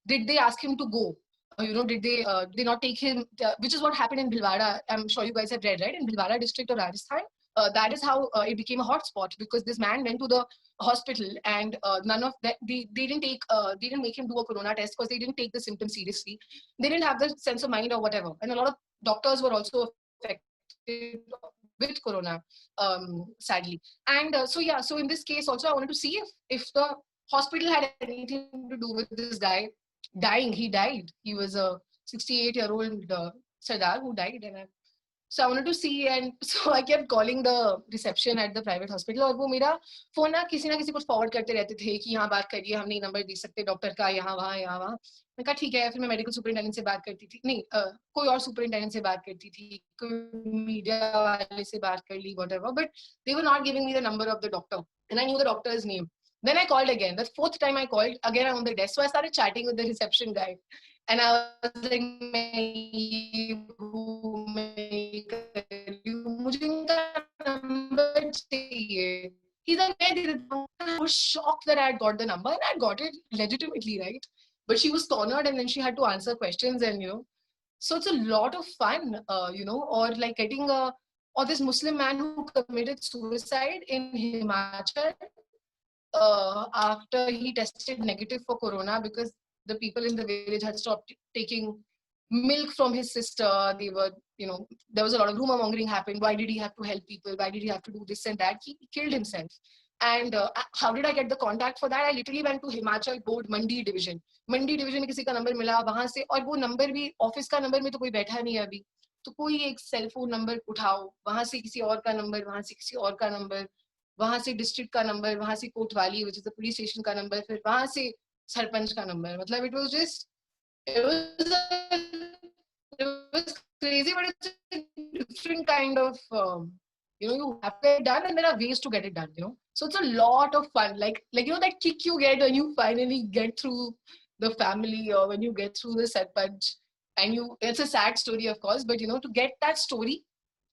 did they ask him to go? Did they not take him? Which is what happened in Bhilwara. I'm sure you guys have read, right? In Bhilwara district of Rajasthan, that is how it became a hotspot, because this man went to the hospital and none of that, they didn't they didn't make him do a corona test because they didn't take the symptoms seriously. They didn't have the sense of mind or whatever, and a lot of doctors were also affected with corona, sadly. And so in this case also I wanted to see if the hospital had anything to do with this guy dying. He died. He was a 68-year-old Sardar who died, and so I wanted to see, and so I kept calling the reception at the private hospital, और वो मेरा phone ना किसी कुछ forward करते रहते थे कि यहाँ बात करिए, हम नहीं नंबर दे सकते डॉक्टर का, यहाँ वहाँ. मैं कहा ठीक है. फिर मैं मेडिकल सुपरिटेंडेंट से बात करती थी, नहीं कोई और सुपरिटेंडेंट से बात करती थी, कोई मीडिया वाले से बात कर ली, whatever, but they were not giving me the number of the doctor, and I knew the doctor's name. Then I called again. The 4th time I called, again I'm on the desk, so I started chatting with the reception guy. And I was like, मुझे उनका number चाहिए. He's like, मैं दे देता हूँ. I was shocked that I had got the number, and I got it legitimately, right? But she was cornered, and then she had to answer questions, and so it's a lot of fun, or like getting or this Muslim man who committed suicide in Himachal after he tested negative for corona, because the people in the village had stopped taking milk from his sister. They were, there was a lot of rumor mongering happened. Why did he have to help people? Why did he have to do this and that? He killed himself. And how did I get the contact for that? I literally went to Himachal board Mandi division. Mandi division में किसी का number मिला वहां से, और वो number भी office का नंबर में तो कोई बैठा नहीं है अभी, तो कोई एक सेल फोन नंबर उठाओ, वहां से किसी और का नंबर, वहां से किसी और का नंबर, वहां से डिस्ट्रिक्ट का नंबर, वहां से कोतवाली which is the police station का नंबर, फिर वहां से सरपंच का नंबर. मतलब it was just, it was crazy, but it's a different kind of you have to get it done, and there are ways to get it done, so it's a lot of fun, like that kick you get when you finally get through the family, or when you get through the sarpanch, and it's a sad story of course, but to get that story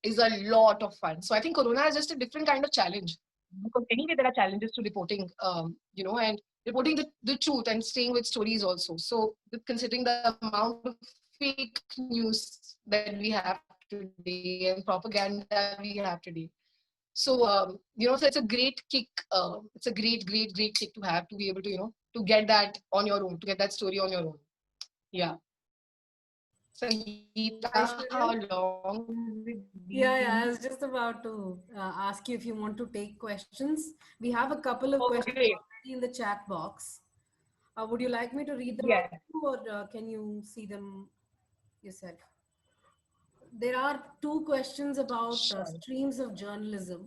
is a lot of fun. So I think corona is just a different kind of challenge, because anyway there are challenges to reporting, and reporting the truth and staying with stories also. So considering the amount of fake news that we have today and propaganda we have today, so so it's a great kick. It's a great kick to have, to be able to to get that on your own, to get that story on your own. Yeah. Sangeeta, how long has it Yeah, I been? was just about to ask you if you want to take questions. We have a couple of questions Okay. already in the chat box. Would you like me to read them out Yeah. to you, or can you see them yourself? There are two questions about Sure. streams of journalism.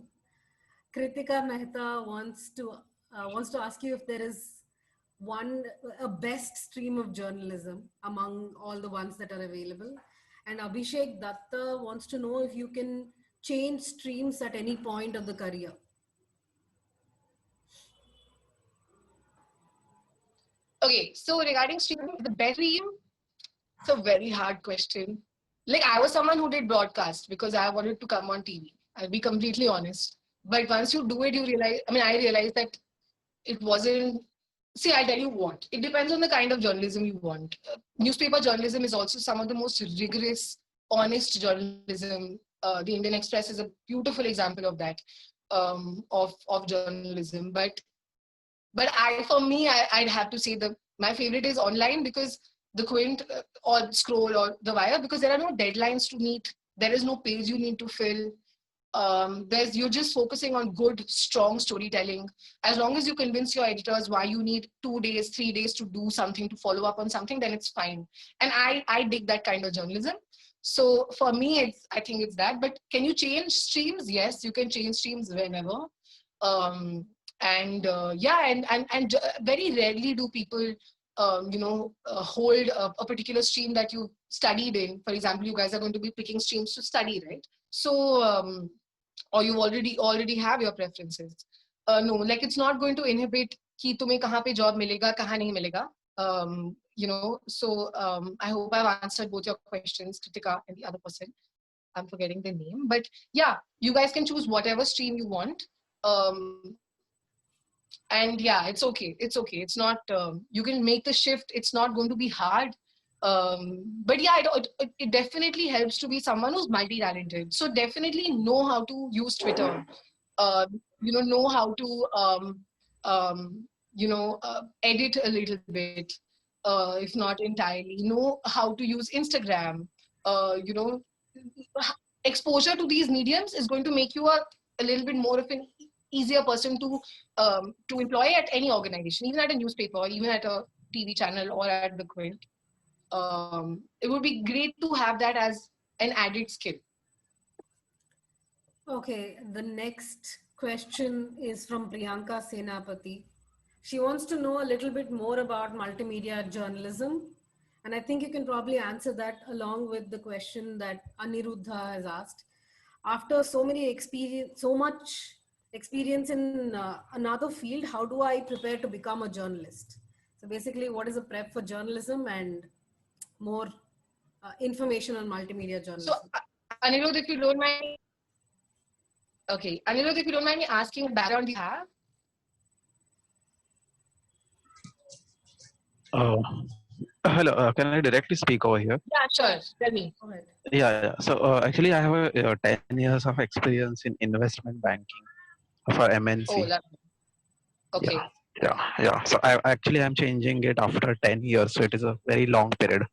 Kritika Mehta wants to ask you if there is a best stream of journalism among all the ones that are available, and Abhishek Datta wants to know if you can change streams at any point of the career? Okay, so regarding streaming, the best stream, it's a very hard question. Like I was someone who did broadcast because I wanted to come on TV. I'll be completely honest. But once you do it, you realize, I mean, I realized that it wasn't. See, I'll tell you what. It depends on the kind of journalism you want. Newspaper journalism is also some of the most rigorous, honest journalism. The Indian Express is a beautiful example of that, of journalism. But for me, I'd have to say my favorite is online because the Quint or Scroll or the Wire, because there are no deadlines to meet. There is no page you need to fill. You're just focusing on good, strong storytelling. As long as you convince your editors why you need 2 days, 3 days to do something, to follow up on something, then it's fine. And I dig that kind of journalism. So for me, I think it's that. But can you change streams? Yes, you can change streams whenever. Um, and very rarely do people hold a particular stream that you studied in. For example, you guys are going to be picking streams to study, right? So or you already have your preferences. No, like it's not going to inhibit कि तुम्हें कहाँ पे job मिलेगा कहाँ नहीं मिलेगा. I hope I've answered both your questions, Kritika and the other person. I'm forgetting the name, but yeah, you guys can choose whatever stream you want. And yeah, it's okay. It's not, you can make the shift. It's not going to be hard. But yeah, it definitely helps to be someone who's multi-talented. So definitely know how to use Twitter. Know how to, edit a little bit, if not entirely. Know how to use Instagram. Exposure to these mediums is going to make you a little bit more of an easier person to employ at any organization, even at a newspaper, or even at a TV channel or at the Quint. It would be great to have that as an added skill. Okay, the next question is from Priyanka Senapati. She wants to know a little bit more about multimedia journalism. And I think you can probably answer that along with the question that Aniruddha has asked. After so much experience in another field, how do I prepare to become a journalist? So basically, what is a prep for journalism and more information on multimedia journalism? So, Anirudh, if you don't mind, Anirudh, if you don't mind me asking, what background do you have? Hello, can I directly speak over here? Yeah, sure. Tell me. Go ahead. Yeah. So actually, I have 10 years of experience in investment banking for MNC. Oh, lovely. Okay. Yeah. So I'm changing it after 10 years. So it is a very long period.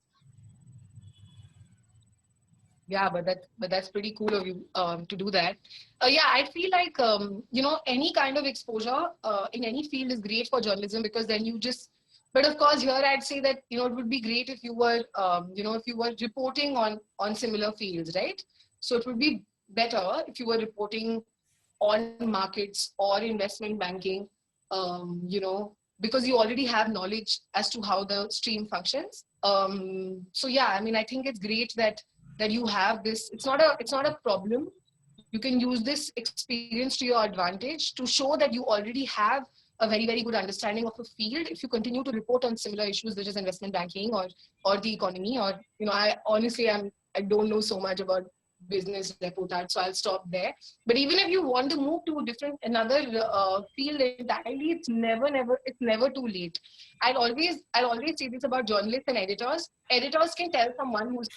Yeah, but that's pretty cool of you to do that. Yeah, I feel like any kind of exposure in any field is great for journalism, because then you just. But of course, here I'd say that it would be great if you were reporting on similar fields, right? So it would be better if you were reporting on markets or investment banking, because you already have knowledge as to how the stream functions. So yeah, I mean, I think it's great that you have this. It's not a problem. You can use this experience to your advantage to show that you already have a very, very good understanding of a field. If you continue to report on similar issues such as investment banking or the economy, or I honestly I don't know so much about business reportage, so I'll stop there. But even if you want to move to another field entirely, it's never too late. I'll always say this about journalists and editors. Editors can tell someone who's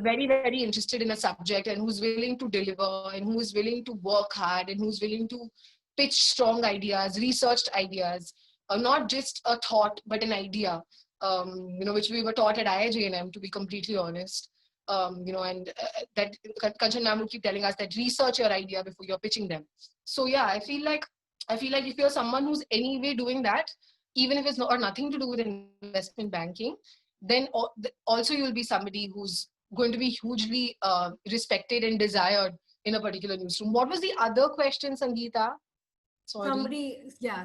very, very interested in a subject and who's willing to deliver and who's willing to work hard and who's willing to pitch strong ideas, researched ideas, not just a thought, but an idea, which we were taught at IIJNM, to be completely honest. And that Kanchan ma'am will keep telling us that research your idea before you're pitching them. So yeah, I feel like if you're someone who's anyway doing that, even if it's nothing to do with investment banking, then also you'll be somebody who's going to be hugely respected and desired in a particular newsroom. What was the other question, Sangeeta? Sorry.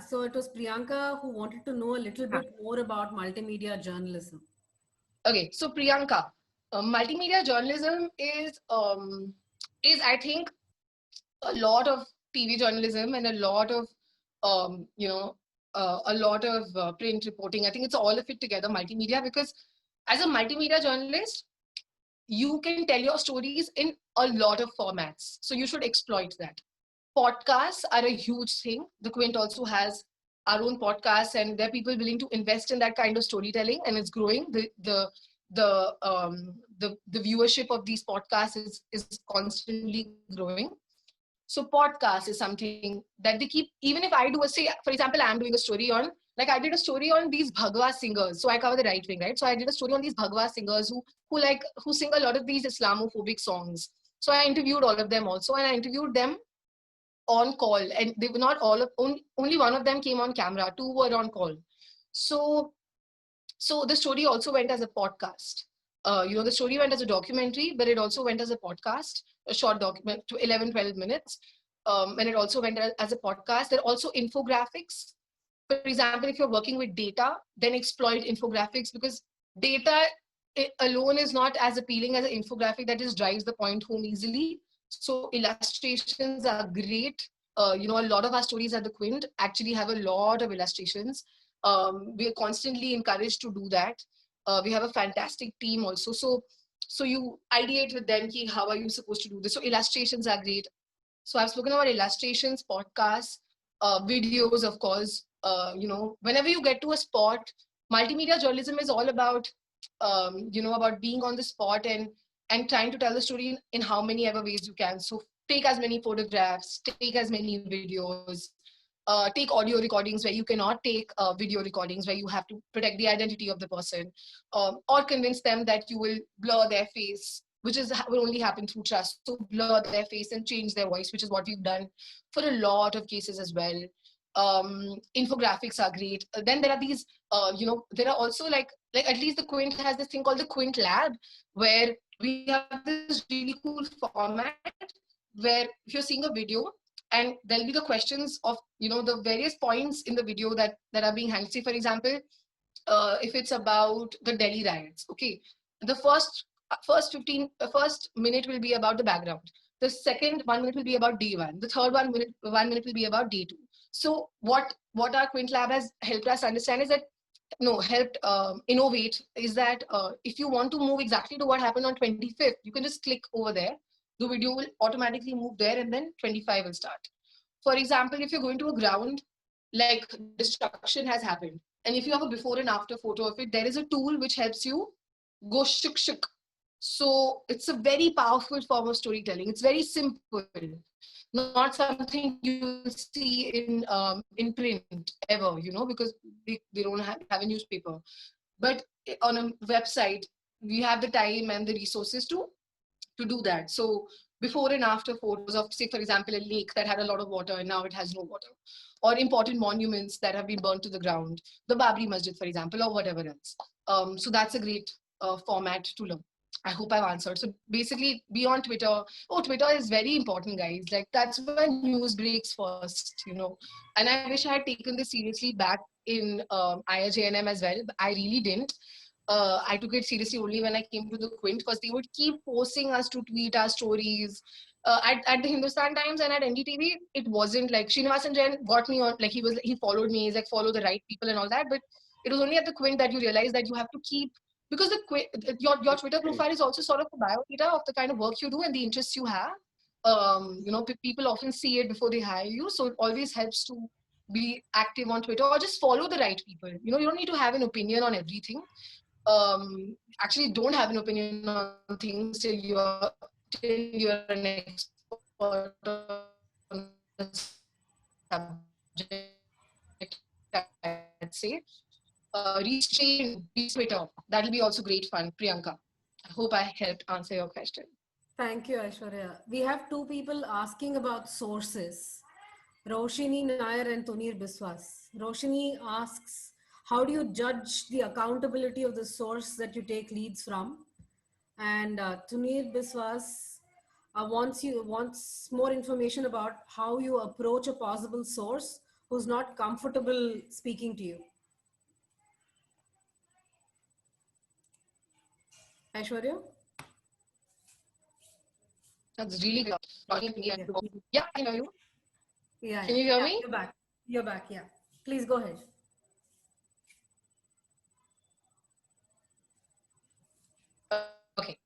So it was Priyanka who wanted to know a little bit more about multimedia journalism. Okay, so Priyanka, multimedia journalism is is I think a lot of TV journalism and a lot of you know a lot of print reporting. I think it's all of it together, multimedia. Because as a multimedia journalist, you can tell your stories in a lot of formats. So you should exploit that. Podcasts are a huge thing. The Quint also has our own podcast, and there are people willing to invest in that kind of storytelling, and it's growing. The viewership of these podcasts is constantly growing. So podcast is something that they keep, even if I do a, say, for example, I'm doing a story on, like I did a story on these Bhagwa singers. So I cover the right wing, right? So I did a story on these Bhagwa singers who sing a lot of these Islamophobic songs. So I interviewed all of them also, and I interviewed them on call, and they were not all of, only one of them came on camera, two were on call. So the story also went as a podcast. The story went as a documentary, but it also went as a podcast, a short document to 11, 12 minutes. And it also went as a podcast. There are also infographics. For example, if you're working with data, then exploit infographics, because data alone is not as appealing as an infographic that just drives the point home easily. So illustrations are great. A lot of our stories at the Quint actually have a lot of illustrations. We are constantly encouraged to do that. We have a fantastic team also. So you ideate with them, ki, how are you supposed to do this? So illustrations are great. So I've spoken about illustrations, podcasts, videos, of course. Whenever you get to a spot, multimedia journalism is all about, about being on the spot and trying to tell the story in how many ever ways you can. So take as many photographs, take as many videos, take audio recordings where you cannot take video recordings, where you have to protect the identity of the person, or convince them that you will blur their face, which will only happen through trust. So blur their face and change their voice, which is what we've done for a lot of cases as well. Infographics are great. Then there are these, there are also like at least the Quint has this thing called the Quint Lab, where we have this really cool format where if you're seeing a video, and there'll be the questions of the various points in the video that are being handled. Say, for example, if it's about the Delhi riots, okay, the first minute will be about the background. The second 1 minute will be about day one. The third 1 minute will be about day two. So what our Quint Lab has helped us understand is that helped innovate is that if you want to move exactly to what happened on 25th, you can just click over there. The video will automatically move there, and then 25 will start. For example, if you're going to a ground, like destruction has happened, and if you have a before and after photo of it, there is a tool which helps you go shuk shuk. So it's a very powerful form of storytelling. It's very simple, not something you'll see in print ever, because they don't have a newspaper. But on a website, we have the time and the resources to do that. So before and after photos of, say, for example, a lake that had a lot of water and now it has no water, or important monuments that have been burnt to the ground, the Babri Masjid, for example, or whatever else. So that's a great format to learn. I hope I've answered. So basically, be on Twitter. Oh, Twitter is very important, guys. Like, that's where news breaks first. And I wish I had taken this seriously back in IIJNM as well, but I really didn't. I took it seriously only when I came to the Quint, because they would keep forcing us to tweet our stories. At the Hindustan Times and at NDTV, it wasn't like Srinivasan Jain got me on, like he followed me, he's like, follow the right people and all that. But it was only at the Quint that you realize that you have to keep, because your Twitter profile is also sort of a biodata of the kind of work you do and the interests you have. People often see it before they hire you, so it always helps to be active on Twitter, or just follow the right people. You don't need to have an opinion on everything. Actually don't have an opinion on things till you're an expert on the subject, I'd say. Reach Twitter. That'll be also great fun, Priyanka. I hope I helped answer your question. Thank you, Aishwarya. We have two people asking about sources. Roshini Nair and Tunir Biswas. Roshini asks, how do you judge the accountability of the source that you take leads from? And Tunir Biswas wants more information about how you approach a possible source who's not comfortable speaking to you. Aishwarya? That's really good. Talking to me and yeah, I know you. Yeah, Can you hear yeah, me? you're back. You're back. Yeah. Please go ahead. Okay.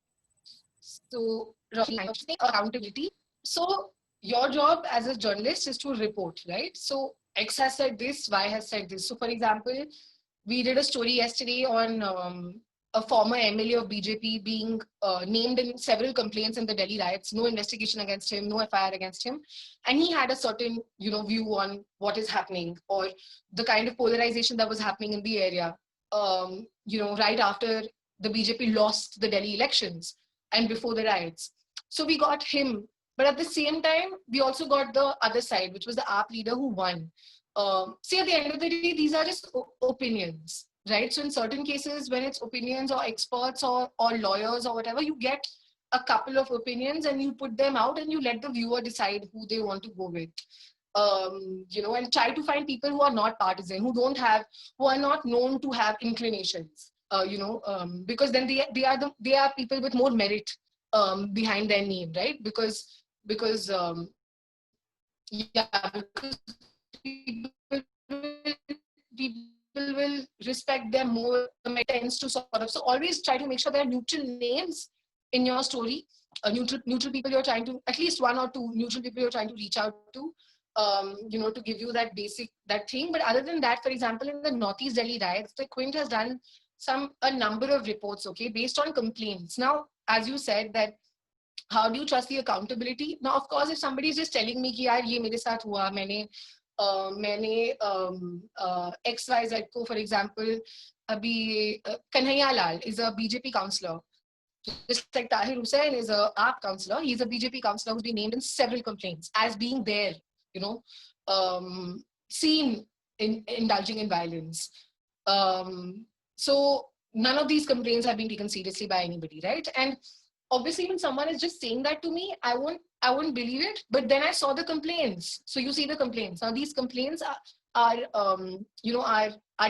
So, Roshni, I was saying accountability. So, your job as a journalist is to report, right? So, X has said this, Y has said this. So, for example, we did a story yesterday on a former MLA of BJP being named in several complaints in the Delhi riots. No investigation against him, no FIR against him, and he had a certain, view on what is happening or the kind of polarization that was happening in the area. Right after the BJP lost the Delhi elections and before the riots. So we got him, but at the same time, we also got the other side, which was the AAP leader who won. See, at the end of the day, these are just opinions, right? So in certain cases, when it's opinions or experts or lawyers or whatever, you get a couple of opinions and you put them out and you let the viewer decide who they want to go with. And try to find people who are not partisan, who are not known to have inclinations. Because then they are people with more merit behind their name, right? Because people will respect them more. Tends to sort of, so always try to make sure there are neutral names in your story. Neutral people you're trying to, at least one or two neutral people you're trying to reach out to. To give you that thing. But other than that, for example, in the Northeast Delhi riots, the Quint has done a number of reports, okay, based on complaints. Now, as you said, that how do you trust the accountability? Now, of course, if somebody is just telling me कि यार ये मेरे साथ हुआ, मैंने XYZ को, for example, अभी Kanhaiya Lal is a BJP councillor. Just like Tahir Hussain is a AAP councillor, he's a BJP councillor who's been named in several complaints as being there, seen in indulging in violence. So none of these complaints have been taken seriously by anybody, right? And obviously, when someone is just saying that to me, I won't believe it. But then I saw the complaints. So you see the complaints. Now these complaints are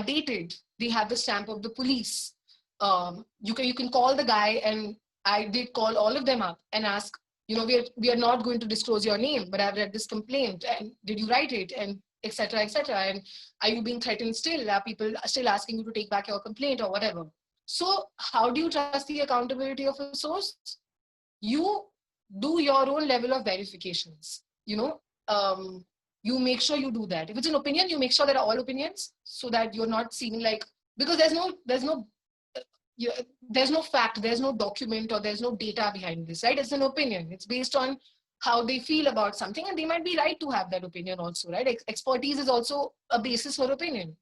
dated. They have the stamp of the police. You can call the guy, and I did call all of them up and ask, we are not going to disclose your name, but I've read this complaint, and did you write it, and etc. etc. And are you being threatened still? Are people still asking you to take back your complaint or whatever? So how do you trust the accountability of a source? You do your own level of verifications. You make sure you do that. If it's an opinion, you make sure there are all opinions, so that you're not seeming like, because there's no fact, there's no document, or there's no data behind this, right? It's an opinion. It's based on how they feel about something, and they might be right to have that opinion also, right? Expertise is also a basis for opinion.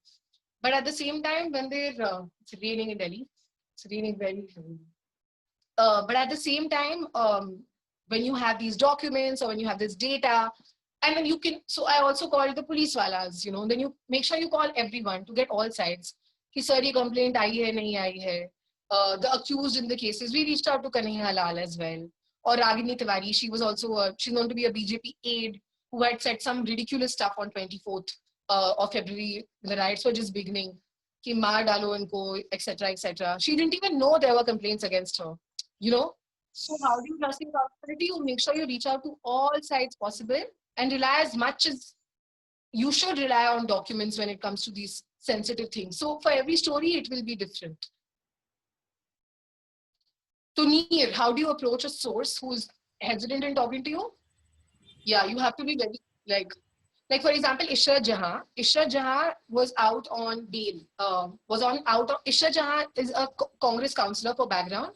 But at the same time, when it's raining in Delhi, it's raining very heavily. But at the same time, when you have these documents or when you have this data, and then so I also called the police walas, then you make sure you call everyone to get all sides. Ki sir, ye complaint aayi hai, nahi aayi hai. The accused in the cases, we reached out to Kanhaiya Lal as well. Or Ragini Tiwari, she was also, she's known to be a BJP aide who had said some ridiculous stuff on 24th of February. The riots were just beginning. Ki maar dalo inko, etc., etc. She didn't even know there were complaints against her. So how do you trust the accountability? You make sure you reach out to all sides possible and rely as much as you should rely on documents when it comes to these sensitive things. So for every story, it will be different. Tunir, how do you approach a source who's hesitant in talking to you? Yeah, you have to be very, like for example, Ishrat Jahan. Ishrat Jahan was out on bail. Ishrat Jahan is a Congress councillor for background.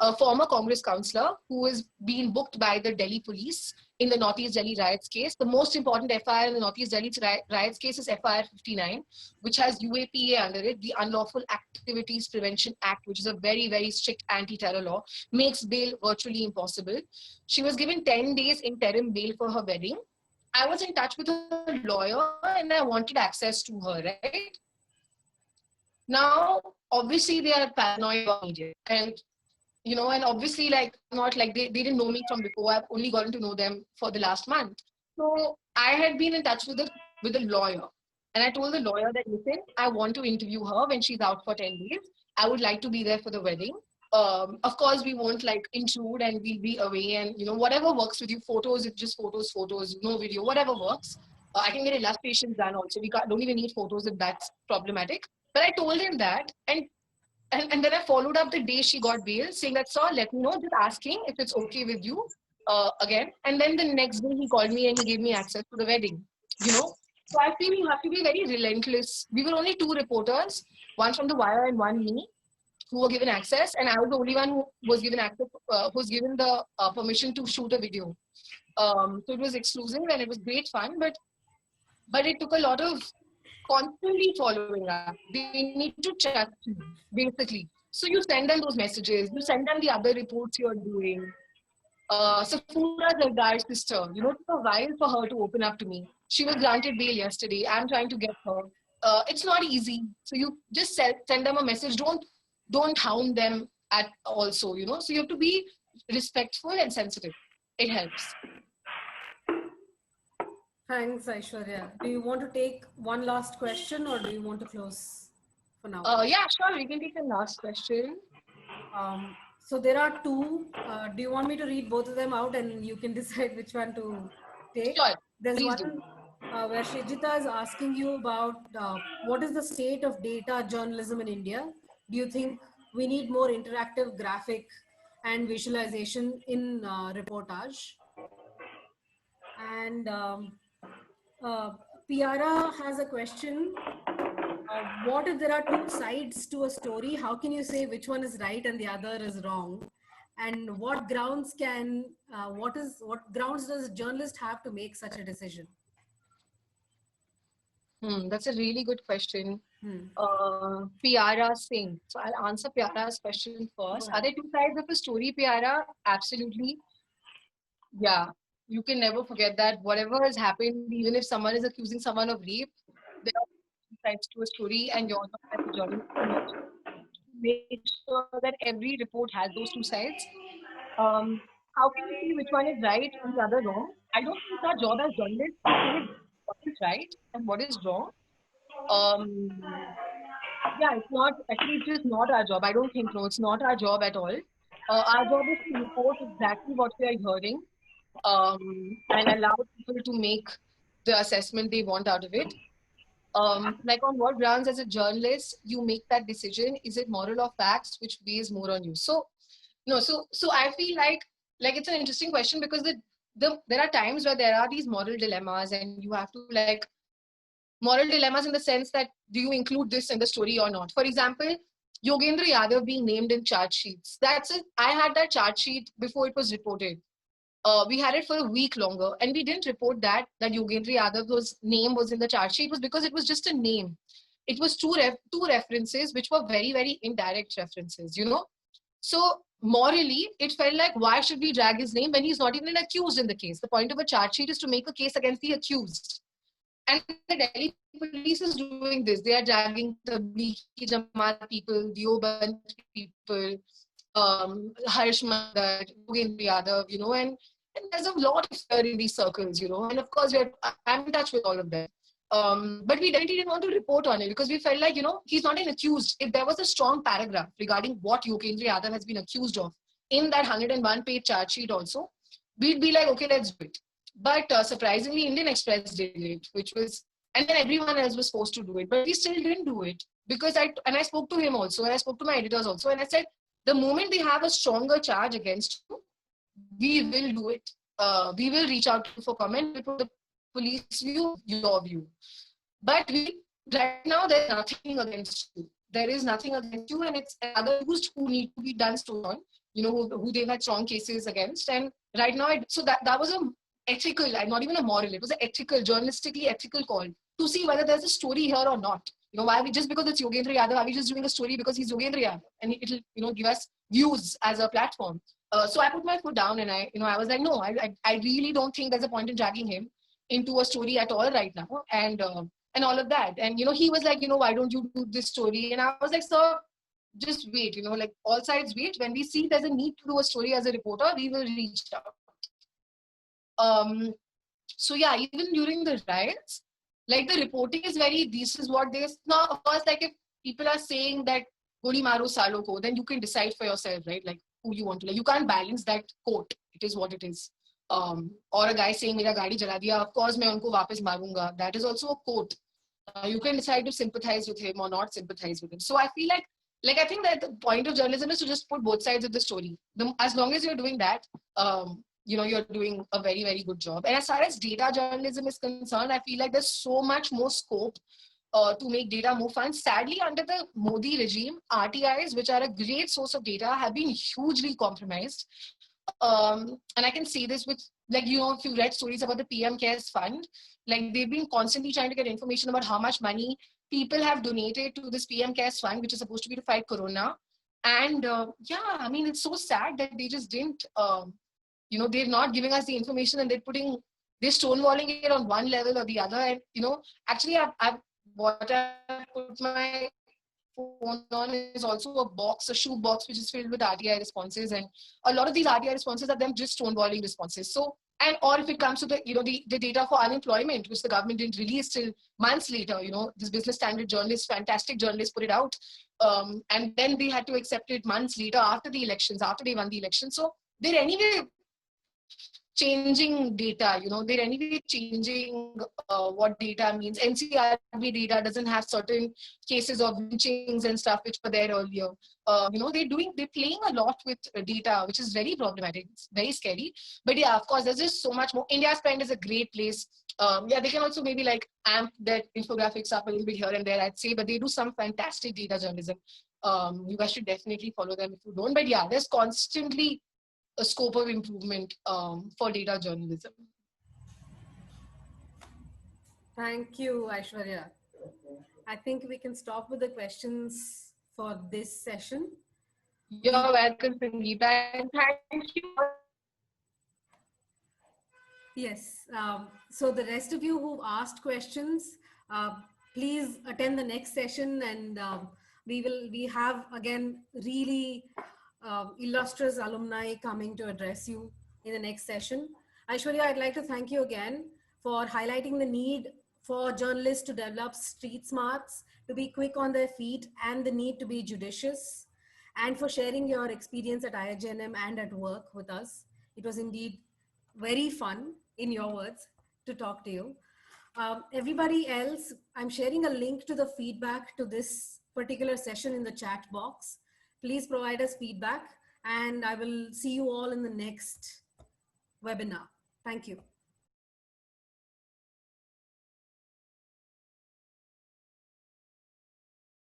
A former Congress councillor who is being booked by the Delhi police in the Northeast Delhi riots case. The most important FIR in the Northeast Delhi riots case is FIR 59, which has UAPA under it, the Unlawful Activities Prevention Act, which is a very, very strict anti-terror law, makes bail virtually impossible. She was given 10 days interim bail for her wedding. I was in touch with her lawyer and I wanted access to her, right? Now, obviously, they are paranoid about media. And obviously, not like they didn't know me from before. I've only gotten to know them for the last month. So I had been in touch with a lawyer. And I told the lawyer that, listen, I want to interview her when she's out for 10 days. I would like to be there for the wedding. Of course, we won't like intrude and we'll be away, and whatever works with you. Photos, it's just photos, no video, whatever works. I can get illustrations done also. Don't even need photos if that's problematic. But I told him that, and then I followed up the day she got bail, saying that, sir, let me know, just asking if it's okay with you again. And then the next day he called me and he gave me access to the wedding. So I feel you have to be very relentless. We were only two reporters, one from The Wire and one me, who were given access. And I was the only one who was given access, who was given the permission to shoot a video. So it was exclusive and it was great fun, but it took a lot of constantly following up. They need to trust you, basically. So you send them those messages, you send them the other reports you're doing. Safura Zardar's sister, it took a while for her to open up to me. She was granted bail yesterday. I'm trying to get her. It's not easy. So you just send them a message. Don't hound them at also, So you have to be respectful and sensitive. It helps. Thanks, Aishwarya. Do you want to take one last question or do you want to close for now? Yeah, sure. We can take the last question. So there are two. Do you want me to read both of them out and you can decide which one to take? Sure. There's Please one where Shrijita is asking you about what is the state of data journalism in India? Do you think we need more interactive graphic and visualization in reportage? And Piara has a question. What if there are two sides to a story? How can you say which one is right and the other is wrong? And what grounds what grounds does a journalist have to make such a decision? That's a really good question. Piara Singh. So I'll answer Piara's question first. Are there two sides of a story, Piara? Absolutely. Yeah. You can never forget that. Whatever has happened, even if someone is accusing someone of rape, there are two sides to a story, and you're not as a journalist. Make sure that every report has those two sides. How can you see which one is right and the other wrong? I don't think it's our job as journalists to say what is right and what is wrong. Yeah, it's not, actually, it is not our job. I don't think so. It's not our job at all. Our job is to report exactly what we are hearing and allow people to make the assessment they want out of it. Like on what grounds as a journalist you make that decision? Is it moral or facts, which weighs more on you? So I feel like it's an interesting question because there are times where there are these moral dilemmas and you have to moral dilemmas in the sense that do you include this in the story or not? For example, Yogendra Yadav being named in charge sheets. That's it. I had that charge sheet before it was reported. We had it for a week longer and we didn't report that Yogendra Yadav's name was in the charge sheet. It was because it was just a name. It was two references which were very, very indirect references, So morally, it felt like, why should we drag his name when he's not even accused in the case? The point of a charge sheet is to make a case against the accused. And the Delhi police is doing this. They are dragging the Tablighi Jamaat people, Deoband people, Harsh Mandat, Yogendra Yadav, and there's a lot of fear in these circles, and of course I'm in touch with all of them. But we definitely didn't want to report on it because we felt like, he's not an accused. If there was a strong paragraph regarding what Yogendra Yadav has been accused of in that 101-page charge sheet also, we'd be like, okay, let's do it. But surprisingly, Indian Express did it, and then everyone else was forced to do it. But we still didn't do it because I spoke to him also, and I spoke to my editors also, and I said, the moment they have a stronger charge against you, we will do it. We will reach out to you for comment. We put the police view, your view. But right now, there's nothing against you. There is nothing against you, and it's other accused who need to be done so on, who they've had strong cases against. And right now, so that was a ethical, not even a moral, it was an ethical, journalistically ethical call to see whether there's a story here or not. Why we just because it's Yogendra Yadav, are we just doing a story because he's Yogendra Yadav and it'll give us views as a platform? So I put my foot down and I was like, no, I really don't think there's a point in dragging him into a story at all right now, and all of that. And he was like, why don't you do this story? And I was like, sir, just wait. All sides wait. When we see there's a need to do a story as a reporter, we will reach out. So yeah, even during the riots, the reporting is this is what they now. Of course, if people are saying that goli maro salo ko, then you can decide for yourself, right? Like who you want to, like, you can't balance that quote. It is what it is. Or a guy saying, "Mera gaadi jala diya, of course main unko wapas marunga." That is also a quote. You can decide to sympathize with him or not sympathize with him. So I feel like I think that the point of journalism is to just put both sides of the story. As long as you're doing that, you're doing a very, very good job. And as far as data journalism is concerned, I feel like there's so much more scope to make data more fun. Sadly, under the Modi regime, RTIs, which are a great source of data, have been hugely compromised. And I can say this with, like, if you read stories about the PM Cares Fund, like they've been constantly trying to get information about how much money people have donated to this PM Cares Fund, which is supposed to be to fight Corona. And I mean, it's so sad that they just didn't, they're not giving us the information, and they're stonewalling it on one level or the other. And, actually I've put my phone on is also a shoe box, which is filled with RTI responses. And a lot of these RTI responses are them just stonewalling responses. So, or if it comes to the data for unemployment, which the government didn't release till months later, this Business Standard journalist, fantastic journalist, put it out. And then they had to accept it months later after the elections, after they won the election. So they're anyway changing data, they're anyway changing what data means. NCRB data doesn't have certain cases of lynchings and stuff which were there earlier. They're playing a lot with data, which is very problematic. It's very scary. But yeah, of course, there's just so much more. India Spend is a great place. They can also maybe like amp their infographics up a little bit here and there, I'd say, but they do some fantastic data journalism. You guys should definitely follow them if you don't. But yeah, there's constantly a scope of improvement for data journalism. Thank you, Aishwarya. I think we can stop with the questions for this session. You're welcome, Sangeeta, and thank you. Yes. So the rest of you who asked questions, please attend the next session, and we have again really illustrious alumni coming to address you in the next session. Aishwarya, I'd like to thank you again for highlighting the need for journalists to develop street smarts, to be quick on their feet, and the need to be judicious, and for sharing your experience at IIJNM and at work with us. It was indeed very fun, in your words, to talk to you. Everybody else, I'm sharing a link to the feedback to this particular session in the chat box. Please provide us feedback, and I will see you all in the next webinar. Thank you.